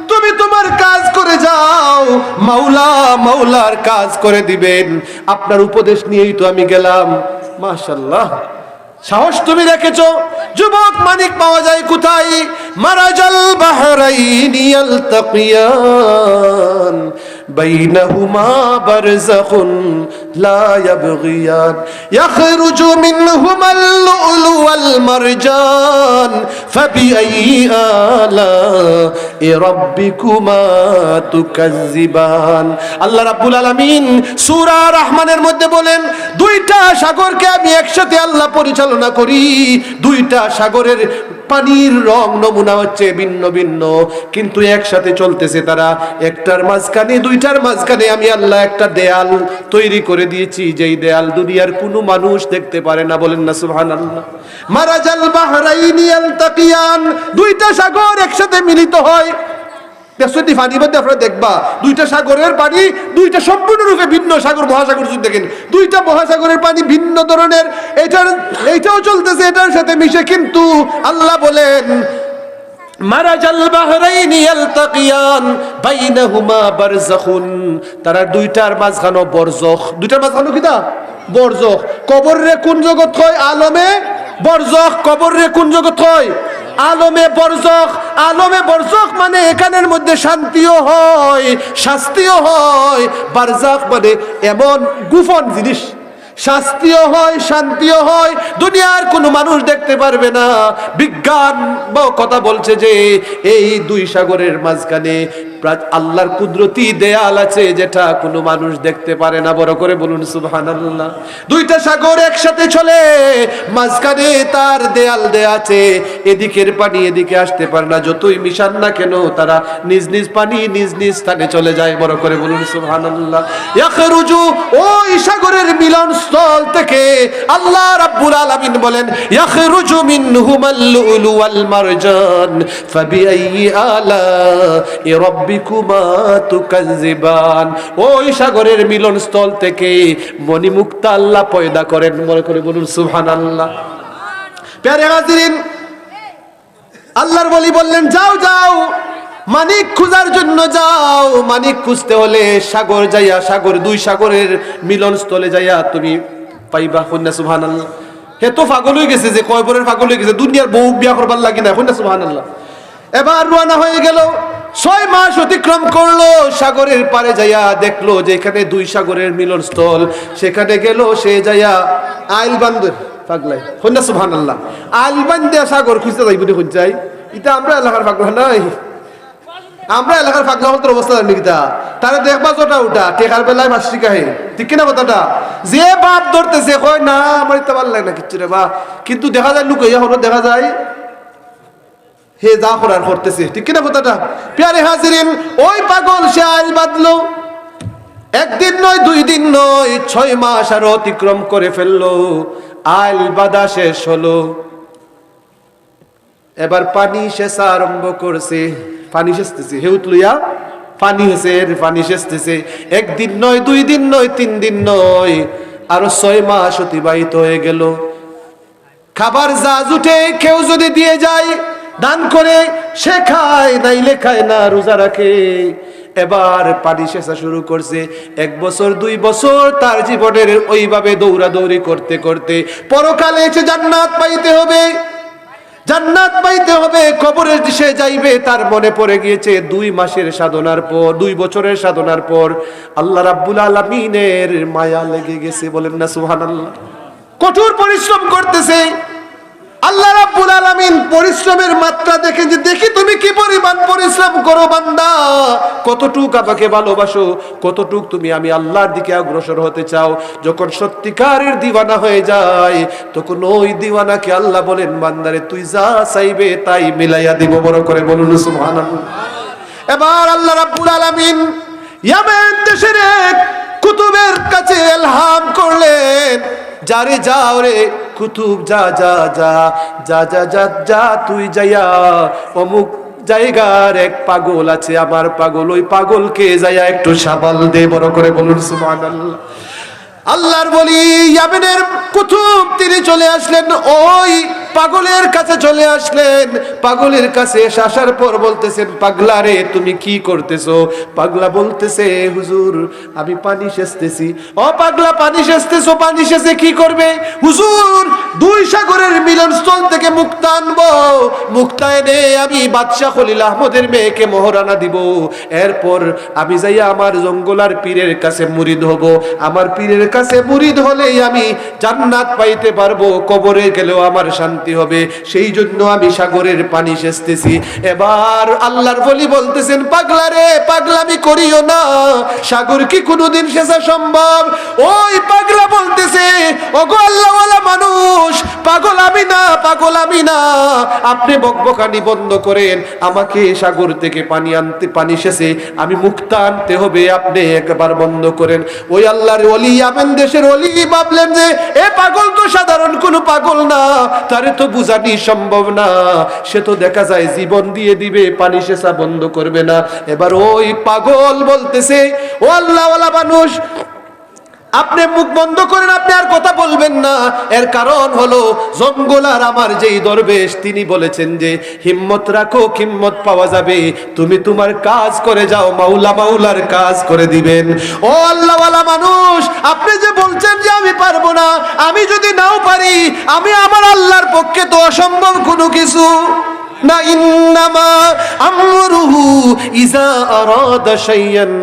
তুমি তোমার কাজ করে যাও মাওলা মাওলার কাজ করে দিবেন আপনার উপদেশ নিয়েই তো আমি গেলাম মাশাআল্লাহ সাহস তুমি রেখেছো যুবক মানিক পাওয়া যায় কোথায় মারাজাল বাহরাইনি ইয়ালতাকিয়ান বাইনাহুমা বারযাখুন লা ইয়াবগিয়ান ইয়াখরুজু মিনহুমাল লুলু ওয়াল মারজান ফাবিআইয়ি আলা'i রাব্বিকুমা তুকাজ্জিবান। আল্লাহ রাব্বুল আলামিন সূরা রহমানের মধ্যে বলেন, দুইটা সাগরকে আমি একসাথে আল্লাহ পরিচালনা করি। দুইটা সাগরের পানির রং নমুনা হচ্ছে ভিন্ন ভিন্ন, কিন্তু একসাথে চলতেছে তারা। একটার মাঝখানে, দুইটার মাঝখানে আমি আল্লাহ একটা দেয়াল তৈরি করে দিয়েছি, যেই দেয়াল দুনিয়ার কোনো মানুষ দেখতে পারে না। বলেন না সুবহানাল্লাহ। মারাজাল বাহরাইনি ইয়ালতাকিয়ান, দুইটা সাগর একসাথে মিলিত হয়। দেখি পানির মধ্যে আপনারা দেখবা দুইটা সাগরের পানি দুইটা সম্পূর্ণরূপে ভিন্ন সাগর মহাসাগর। যদি দেখেন দুইটা মহাসাগরের পানি ভিন্ন ধরনের, এইটাও চলতেছে এটার সাথে মিশে, কিন্তু আল্লাহ বলেন মারাজাল বাহরাইনি ইয়ালতাকিয়ান বাইনাহুমা বারযাখুন, তারা দুইটার মাঝখানে বরজখ। দুইটার মাঝখানে কিটা বরজখ। কবর রে কোন জগৎ হয়? আলমে বরজখ। কবর রে কোন জগৎ হয়? আলমে বরজখ। আলমে বরজখ মানে এখানের মধ্যে শান্তিও হয় শাস্তিও হয়। বারজাখ মানে এমন গোপন জিনিস, শাস্তিও হয় শান্তিও হয়, দুনিয়ার কোনো মানুষ দেখতে পারবে না। বিজ্ঞান কথা বলছে যে এই দুই সাগরের মাঝখানে আল্লাহর কুদরতি দেয়াল আছে, যেটা কোনো মানুষ দেখতে পারে না। বড় করে বলুন সুবহানাল্লাহ। দুইটা সাগর একসাথে চলে, মাঝখানে তার দেয়াল দেয়া আছে, এদিকের পানি এদিকে আসতে পারে না। যতই মিশান না কেন তারা নিজ নিজ পানি নিজ নিজ স্থানে চলে যায়। বড় করে বলুন সুবহানাল্লাহ। ইয়াখরুজু, ওই সাগরের মিলন স্থল থেকে আল্লাহ রাব্বুল আলামিন বলেন ইয়াখরুজু মিনহুমাল লুলু ওয়াল মারজান ফাবিআইয়ি আলা'i রাব্বিকুমা তুকাজ্জিবান। ওই সাগরের মিলন স্থল থেকে মণিমুক্তা আল্লাহ পয়দা করেন। মনে করে বলুন সুবহানাল্লাহ। প্যারে হাজিরিন, আল্লাহর ওলি বললেন যাও যাও মানিক খুঁজার জন্য যাও। মানিক খুঁজতে হলে সাগর যাইয়া, সাগর দুই সাগরের মিলন স্থলে যাইয়া তুমি পাইবা। কন্যা সুবহানাল্লাহ। হে তো পাগল হয়ে গেছে, যে কয়বরের পাগল হয়ে গেছে, দুনিয়ার বউ বিয়া করবার লাগি না। কন্যা সুবহানাল্লাহ। এবার রওনা হয়ে গেল, 6 মাস অতিক্রম করলো, সাগরের পারে যাইয়া দেখলো যে এখানে দুই সাগরের মিলন স্থল। সেখানে গেল, সে যাইয়া আইল বান্ধে পাগলাই। কন্যা সুবহানাল্লাহ। আইল বান্ধে সাগর খুঁজতে যাইব দেখুন যাই। এটা আমরা এলাকার পাগলা নাই, আমরা এলাকার পাগলা হল অবস্থা জানি কিতা। তারা দেখবা জোটা উঠা টেকার বেলায় মাছ শিখাহে, ঠিক কিনা কথাটা? যে বাপ ধরতেছে কয় না আমার ইতে ভালো লাগে না কিচ্ছু রে বা, কিন্তু দেখা যায় লুকাইয়া হলো, দেখা যায় হে যা করার করতেছে, ঠিক কিনা কথাটা? প্যারে হাজিরিন, ওই পাগল সে আইল বাঁধলো। একদিন নয়, 2 দিন নয়, 6 মাস আর অতিক্রম করে ফেললো। আইল বাঁধা শেষ হলো। এবার পানি সেচা আরম্ভ করছে। পানি সেচতেছে, হেউত লইয়া পানি হয়েছে, পানি সেচতেছে। 1 দিন নয়, 2 দিন নয়, 3 দিন নয়, আরো 6 মাস অতিবাহিত হয়ে গেল। খাবার যা জুটে কেউ যদি দিয়ে যায় দান করে, সে খায়, নাইলে খায় না, রোজা রাখে। এবার পানি সেচা শুরু করছে। 1 বছর 2 বছর তার জীবনের ওইভাবে দৌড়াদৌড়ি করতে করতে পরকালে এসে জান্নাত পাইতে হবে, জান্নাত পাইতে হবে। কবরে সে যাইবে, তার মনে পড়ে গিয়েছে 2 মাসের সাধনার পর, 2 বছরের সাধনার পর আল্লাহ রাব্বুল আলামিনের মায়া লেগে গেছে। বলেন না সুবহানাল্লাহ। কঠোর পরিশ্রম করতেছে। আল্লাহ রাব্বুল আলামিন পরিশ্রমের মাত্রা দেখেন, যে দেখি তুমি কি পরিমাণ পরিশ্রম করো বান্দা, কতটুক আমাকে ভালোবাসো, কতটুক তুমি আমি আল্লাহর দিকে অগ্রসর হতে চাও। যখন সত্যিকারের দিওয়ানা হয়ে যায়, তখন ওই দিওয়ানাকে আল্লাহ বলেন বান্দারে তুই যা চাইবে তাই মিলাইয়া দিব। বড় করে বলুন সুবহানাল্লাহ। এবার আল্লাহ রাব্বুল আলামিন ইয়ামেন দেশের এক কুতুবের কাছে ইলহাম করলেন, যারে যাও রে কুতুব, যা যা যা যা যা যা যা তুই যাইয়া অমুক জায়গার এক পাগল আছে, আমার পাগল, ওই পাগলকে যাইয়া একটু সাবাল দে। বড় করে বলুন সুবহানাল্লাহ। আল্লাহর বলি ইয়ামেনের কুতুব তিনি চলে আসলেন, ওই পাগলের কাছে চলে আসলেন। পাগলের কাছে আসার পর বলতেছেন, পাগলা রে তুমি কি করতেছো? পাগলা বলতেছে, হুজুর আমি পানি সেচতেছি। ও পাগলা, পানি সেচতেছো, পানি সেচে কি করবে? হুজুর দুই সাগরের মিলনস্থল থেকে মুক্তা আনবো, মুক্তা এনে আমি বাদশাহ খলিল আহমদের মেয়েকে মোহরানা দিব। এরপর আমি যাইয়া আমার জঙ্গলার পীরের কাছে মুরিদ হব। আমার পীরের কাছে মুরিদ হলেই আমি জান্নাত পাইতে পারবো, কবরে গেলেও আমার শান্তি হবে। সেই জন্য আমি সাগরের পানি সেচতেছি। এবার আল্লাহর বলি বলতেছেন, পাগলা রে পাগলামি করিও না, সাগর কি কোনোদিন সেচা সম্ভব? ওই পাগলা বলতেছে, ওগো আল্লাহওয়ালা মানুষ, পাগল আমি না, পাগল আমি না, আপনি বকবকানি বন্ধ করেন, আমাকে সাগর থেকে পানি আনতে, পানি সেচে আমি মুক্তা আনতে হবে, আপনি একবার বন্ধ করেন। ওই আল্লাহর ওলি, ইয়ামেন দেশের ওলি ভাবলেন যে এ পাগল তো সাধারণ কোনো পাগল না, তারে তো বুঝানি সম্ভব না, সে তো দেখা যায় জীবন দিয়ে দিবে, পানি সেচা বন্ধ করবে না। এবার ওই পাগল বলতেছে, ও আল্লাহওয়ালা মানুষ, আপনি মুখ বন্ধ করেন, আপনি আর কথা বলবেন না। এর কারণ হলো জঙ্গলার আমার যেই দরবেশ তিনি বলেছেন যে হিম্মত রাখো, হিম্মত পাওয়া যাবে, তুমি তোমার কাজ করে যাও, মাওলা মাওলার কাজ করে দিবেন। ও আল্লাহওয়ালা মানুষ, আপনি যে বলছেন যে আমি পারবো না, আমি যদি নাও পারি, আমি আমার আল্লাহর পক্ষে তো অসম্ভব কোনো কিছু না। ইন্নামা আমরুহু ইযা আরাদা শাইয়ান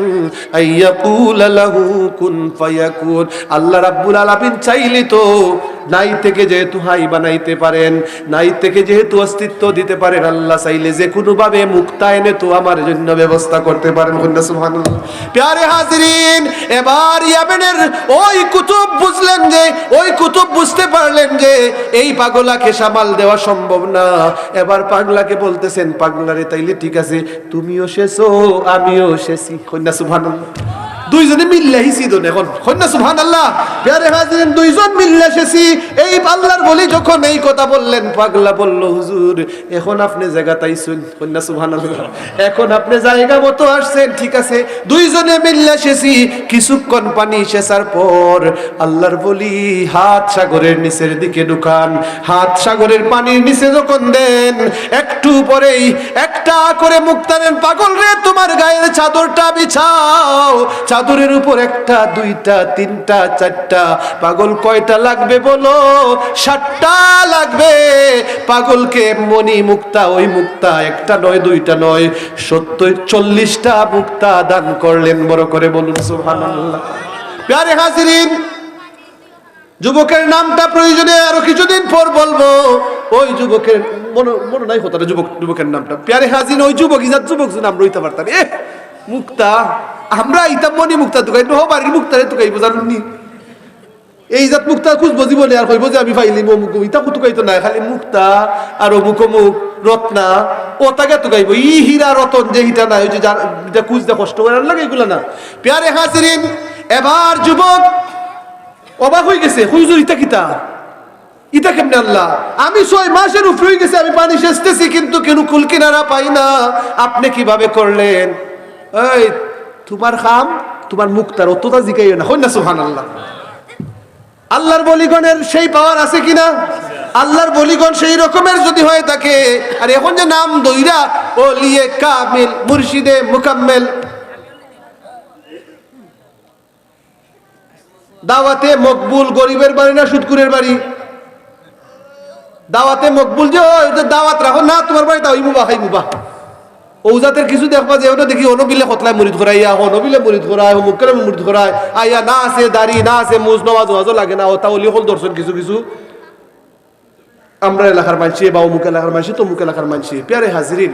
আইয়াকুলা লাহু কুন ফায়াকুন। আল্লাহ রাব্বুল আলামিন চাইলে তো নাই থেকে যেহেতু হাই বানাইতে পারেন, নাই থেকে যেহেতু অস্তিত্ব দিতে পারেন, আল্লাহ চাইলে যে কোনো ভাবে মুক্তা এনে তো আমার জন্য ব্যবস্থা করতে পারেন। সুবহানাল্লাহ। প্যারে হাজিরিন, এবার ইয়ামেনের ওই কুতুব বুঝলেন যে, ওই কুতুব বুঝতে পারলেন যে এই পাগলাকে সামাল দেওয়া সম্ভব না। এবার পাগলাকে বলতেছেন, পাগলারে তাইলে ঠিক আছে, তুমিও শেষো আমিও শেষি। কন্যা সুবহানাল্লাহ। দুইজনে মিল্লা হিসি দোন এখন, কন্যা সুবহানাল্লাহ। প্যারে হাজিরিন, দুইজন মিল্লা শেষি। এই আল্লাহর বলি যখন এই কথা বললেন, পাগলা বলল, হুজুর এখন আপনি জায়গা তাইছেন। কন্যা সুবহানাল্লাহ। এখন আপনি জায়গা মতো আসছেন, ঠিক আছে। দুইজনে মিল্লা শেষি। কিছুক্ষণ পানি সেচার পর আল্লাহর বলি হাত সাগরের নিচের দিকে ঢুকান। হাত সাগরের পানির নিচে যখন দেন, একটু পরেই একটা করে মুক্তা নেন। পাগল রে তোমার গায়ের চাদরটা বিছাও। চাদরের উপর একটা, দুইটা, তিনটা, চারটা, পাগল কয়টা লাগবে বলো? 7টা লাগবে। পাগলকে মনি মুক্তা, ওই মুক্তা একটা নয়, দুইটা নয়, 40টা মুক্তা দান করলেন। বড় করে বলুন সুবহানাল্লাহ। প্যারে হাজিরিন, যুবকের নামটা প্রয়োজনে আরো কিছুদিন পর বলবো। ওই যুবকের মনে নাই হতো যুবকের নামটা। প্যারে হাজির, ওই যুবক ইজাত যুবক নাম রইতে পারতাম। মুক্তা আমরা ইতাম মনি মুক্তা তুকাই নো বাড়ির মুক্তারে তুকাই বোঝানি। এই জাত মুক্তা খুঁজবো জীবনে, আর কইব যে আমি পাইলি অমুক, ইতা তুকাই তো নাই, খালি মুক্তা আর অমুক অমুক রত্না ও তাকে তুকাইব। ই হীরা রতন যে হিটা নাই, ওই যে খুঁজতে কষ্ট করার লাগে এগুলা না। প্যারে হাজিরিন, এবার যুবক অবাক হয়ে গেছে, হুজুর ইতা কিতা, ইতা কেমনে আল্লাহ? আমি 6 মাসের উপরে হয়ে গেছে, আমি পানি সেচতেছি কিন্তু কেন কুল কিনারা পাই না, আপনি কিভাবে করলেন? এই তোমার খাম, তোমার মুক্তার অতটা জিগাইও না। কন্যা সুবহানাল্লাহ। আল্লাহর বলিগণের সেই পাওয়ার আছে কিনা? আল্লাহর বলিগণ সেই রকমের যদি হয়ে থাকে, আর এখন যে নাম দইরা ওলিয়ে কামিল, মুর্শিদে মুকাম্মেল, দাওয়াতে মকবুল, গরিবের বাড়ি না সুদকুরের বাড়ি? দাওয়াতে মকবুল যে দাওয়াত রাখো না, তোমার বাড়ি দাও ইমুবা হাই মুবা। ঔজাতের কিছু দেখবা যে ওটা দেখি অনবিলে কতলায় মুরিদ করাইয়া, অনবিলে মুরিদ করায়, মুক্কালে মুরিদ করায়, আইয়া না আছে দাড়ি, না আছে মুজ, নওয়াজ ওয়াজও লাগে না, ওটা ওলি হল দর্শন কিছু কিছু আমরা এলাকার মানছি বা অমুক এলাকার মানছি, তমুক এলাকার মানছি। প্যারে হাজিরিন,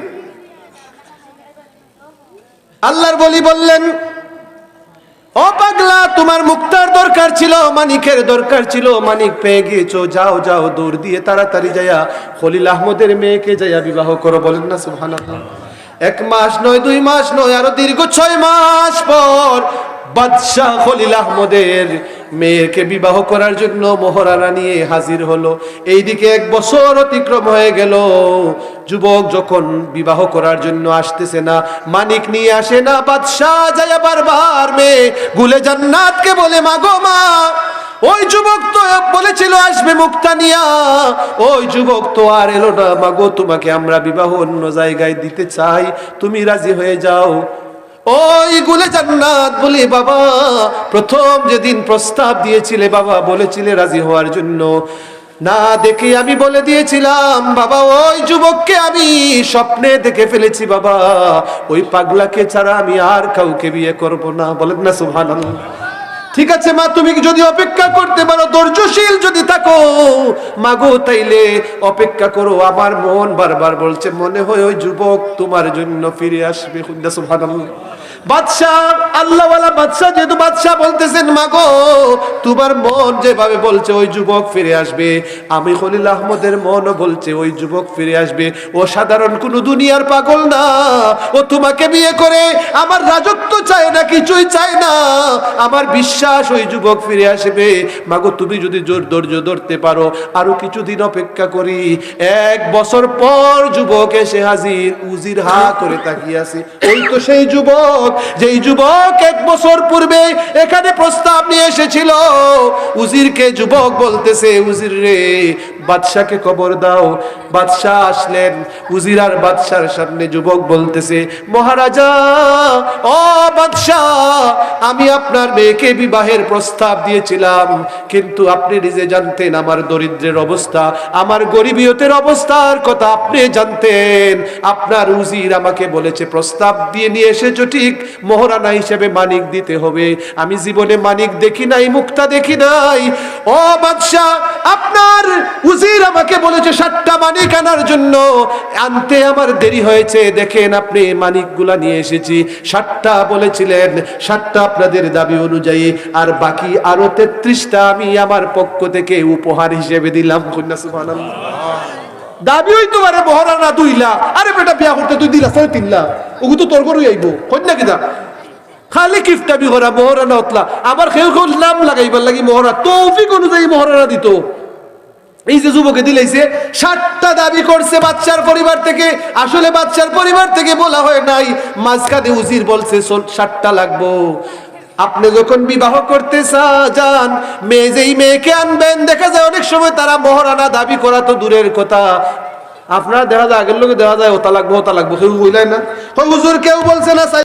আল্লাহর বলি বললেন, ও পাগলা তোমার মুক্তার দরকার ছিল, মানিকের দরকার ছিল, মানিক পেয়ে গিয়েছো, যাও যাও দৌড় দিয়ে তাড়াতাড়ি যাইয়া খলিল আহমদের মেয়েকে যাইয়া বিবাহ করো। বলেন না সুবহানাল্লাহ। 1 মাস নয়, 2 মাস নয়, আরো দীর্ঘ 6 মাস পর বাদশাহ খলিল আহমদের মেয়েকে বিবাহ করার জন্য মোহরানা নিয়ে হাজির হলো। এইদিকে 1 বছর অতিক্রম হয়ে গেল, যুবক যখন বিবাহ করার জন্য আসতেছে না, মানিক নিয়ে আসে না, বাদশাহ যায় বারবার মেয়ে গুলে জান্নাতকে বলে, মাগো মা, ওই যুবক তো বলেছিল আসবে মুক্তা নিয়া, ওই যুবক তো আর এলো না, মাগো তোমাকে আমরা বিবাহ অন্য জায়গায় দিতে চাই, তুমি রাজি হয়ে যাও। ওই গুলে জান্নাত বলে, বাবা প্রথম যেদিন প্রস্তাব দিয়েছিলে বাবা বলেছিলে রাজি হওয়ার জন্য, না দেখে আমি বলে দিয়েছিলাম বাবা ওই যুবককে আমি স্বপ্নে দেখে ফেলেছি বাবা, ওই পাগলাকে ছাড়া আমি আর কাউকে বিয়ে করব না। বলেন না সুবহানাল্লাহ। ঠিক আছে মা, তুমি যদি অপেক্ষা করতে পারো, ধৈর্যশীল যদি থাকো মাগো, তাইলে অপেক্ষা করো। আমার মন বারবার বলছে মনে হয় ওই যুবক তোমার জন্য ফিরে আসবে। সুবহানাল্লাহ। বাদশাহ, আল্লাহওয়ালা বাদশাহ, যেহেতু বাদশাহ বলতেছেন মাগো তোমার মন যেভাবে বলছে ওই যুবক ফিরে আসবে, আমি খলিল আহমদের মনও বলছে ওই যুবক ফিরে আসবে। ও সাধারণ কোন দুনিয়ার পাগল না, ও তোমাকে বিয়ে করে আমার রাজত্ব চায় না, কিছুই চায় না, আমার বিশ্বাস ওই যুবক ফিরে আসবে। মাগো তুমি যদি ধৈর্য ধরতে পারো আরো কিছুদিন অপেক্ষা করি। 1 বছর পর যুবক এসে হাজির, উজির হা করে তাকিয়ে আছে। ওই তো সেই যুবক, যেই যুবক 1 বছর পূর্বে এখানে প্রস্তাব নিয়ে এসেছিল। উজিরকে যুবক বলতেছে, উজির রে বাদশাকে খবর দাও। বাদশাহ আসলেন, উজির আর বাদশার সামনে যুবক বলতেছে, মহারাজা, ও বাদশাহ, আমি আপনার মেয়েকে বিবাহের প্রস্তাব দিয়েছিলাম, কিন্তু আপনি নিজে জানতেন আমার দরিদ্রের অবস্থা, আমার গরিবিয়তের অবস্থার কথা আপনি জানতেন। আপনার উজির আমাকে বলেছে প্রস্তাব দিয়ে নিয়ে এসেছো ঠিক, মোহরানা হিসেবে মানিক দিতে হবে। আমি জীবনে মানিক দেখি নাই, মুক্তা দেখি নাই। ও বাদশাহ, আপনার উজির আমাকে বলেছে 7টা মানিক আনার জন্য, আনতে আমার দেরি হয়েছে, দেখেন আপনি মানিকগুলা নিয়ে এসেছি। 7টা বলেছিলেন, 7টা আপনাদের দাবি অনুযায়ী, আর বাকি আরো 33টা আমি আমার পক্ষ থেকে উপহার হিসেবে দিলাম। সুবহানাল্লাহ। দাবি হইতো আরে মোহরানা 2 লাখ, আরে বেটা বিয়া করতে তুই 2 লাখ 3 লাখ, ওগু তো তোর ঘরই আইব, কন্যা কিনা খালি কিফটাবি করা মোহরানা হতলা। আবার কেউ কেউ নাম লাগাইবার লাগি মোহরা, তৌফিক অনুযায়ী মোহরানা দিত। এই যে যুবকে দিলাইছে 7টা দাবি করছে বাচ্চার পরিবার থেকে, আসলে বাচ্চার পরিবার থেকে বলা হয় নাই, মাঝখানে উজির বলছে 7টা লাগবো। আপনি যখন বিবাহ করতে যান, মেয়ে যেই মেয়েকে আনবেন, দেখা যায় অনেক সময় তারা মোহরানা দাবি করা তো দূরের কথা, আপনারা দেখা যায় আগের লোকে দেখা যায় ওতা লাগবো কেউ বললেন না, হুজুর কেউ বলছে না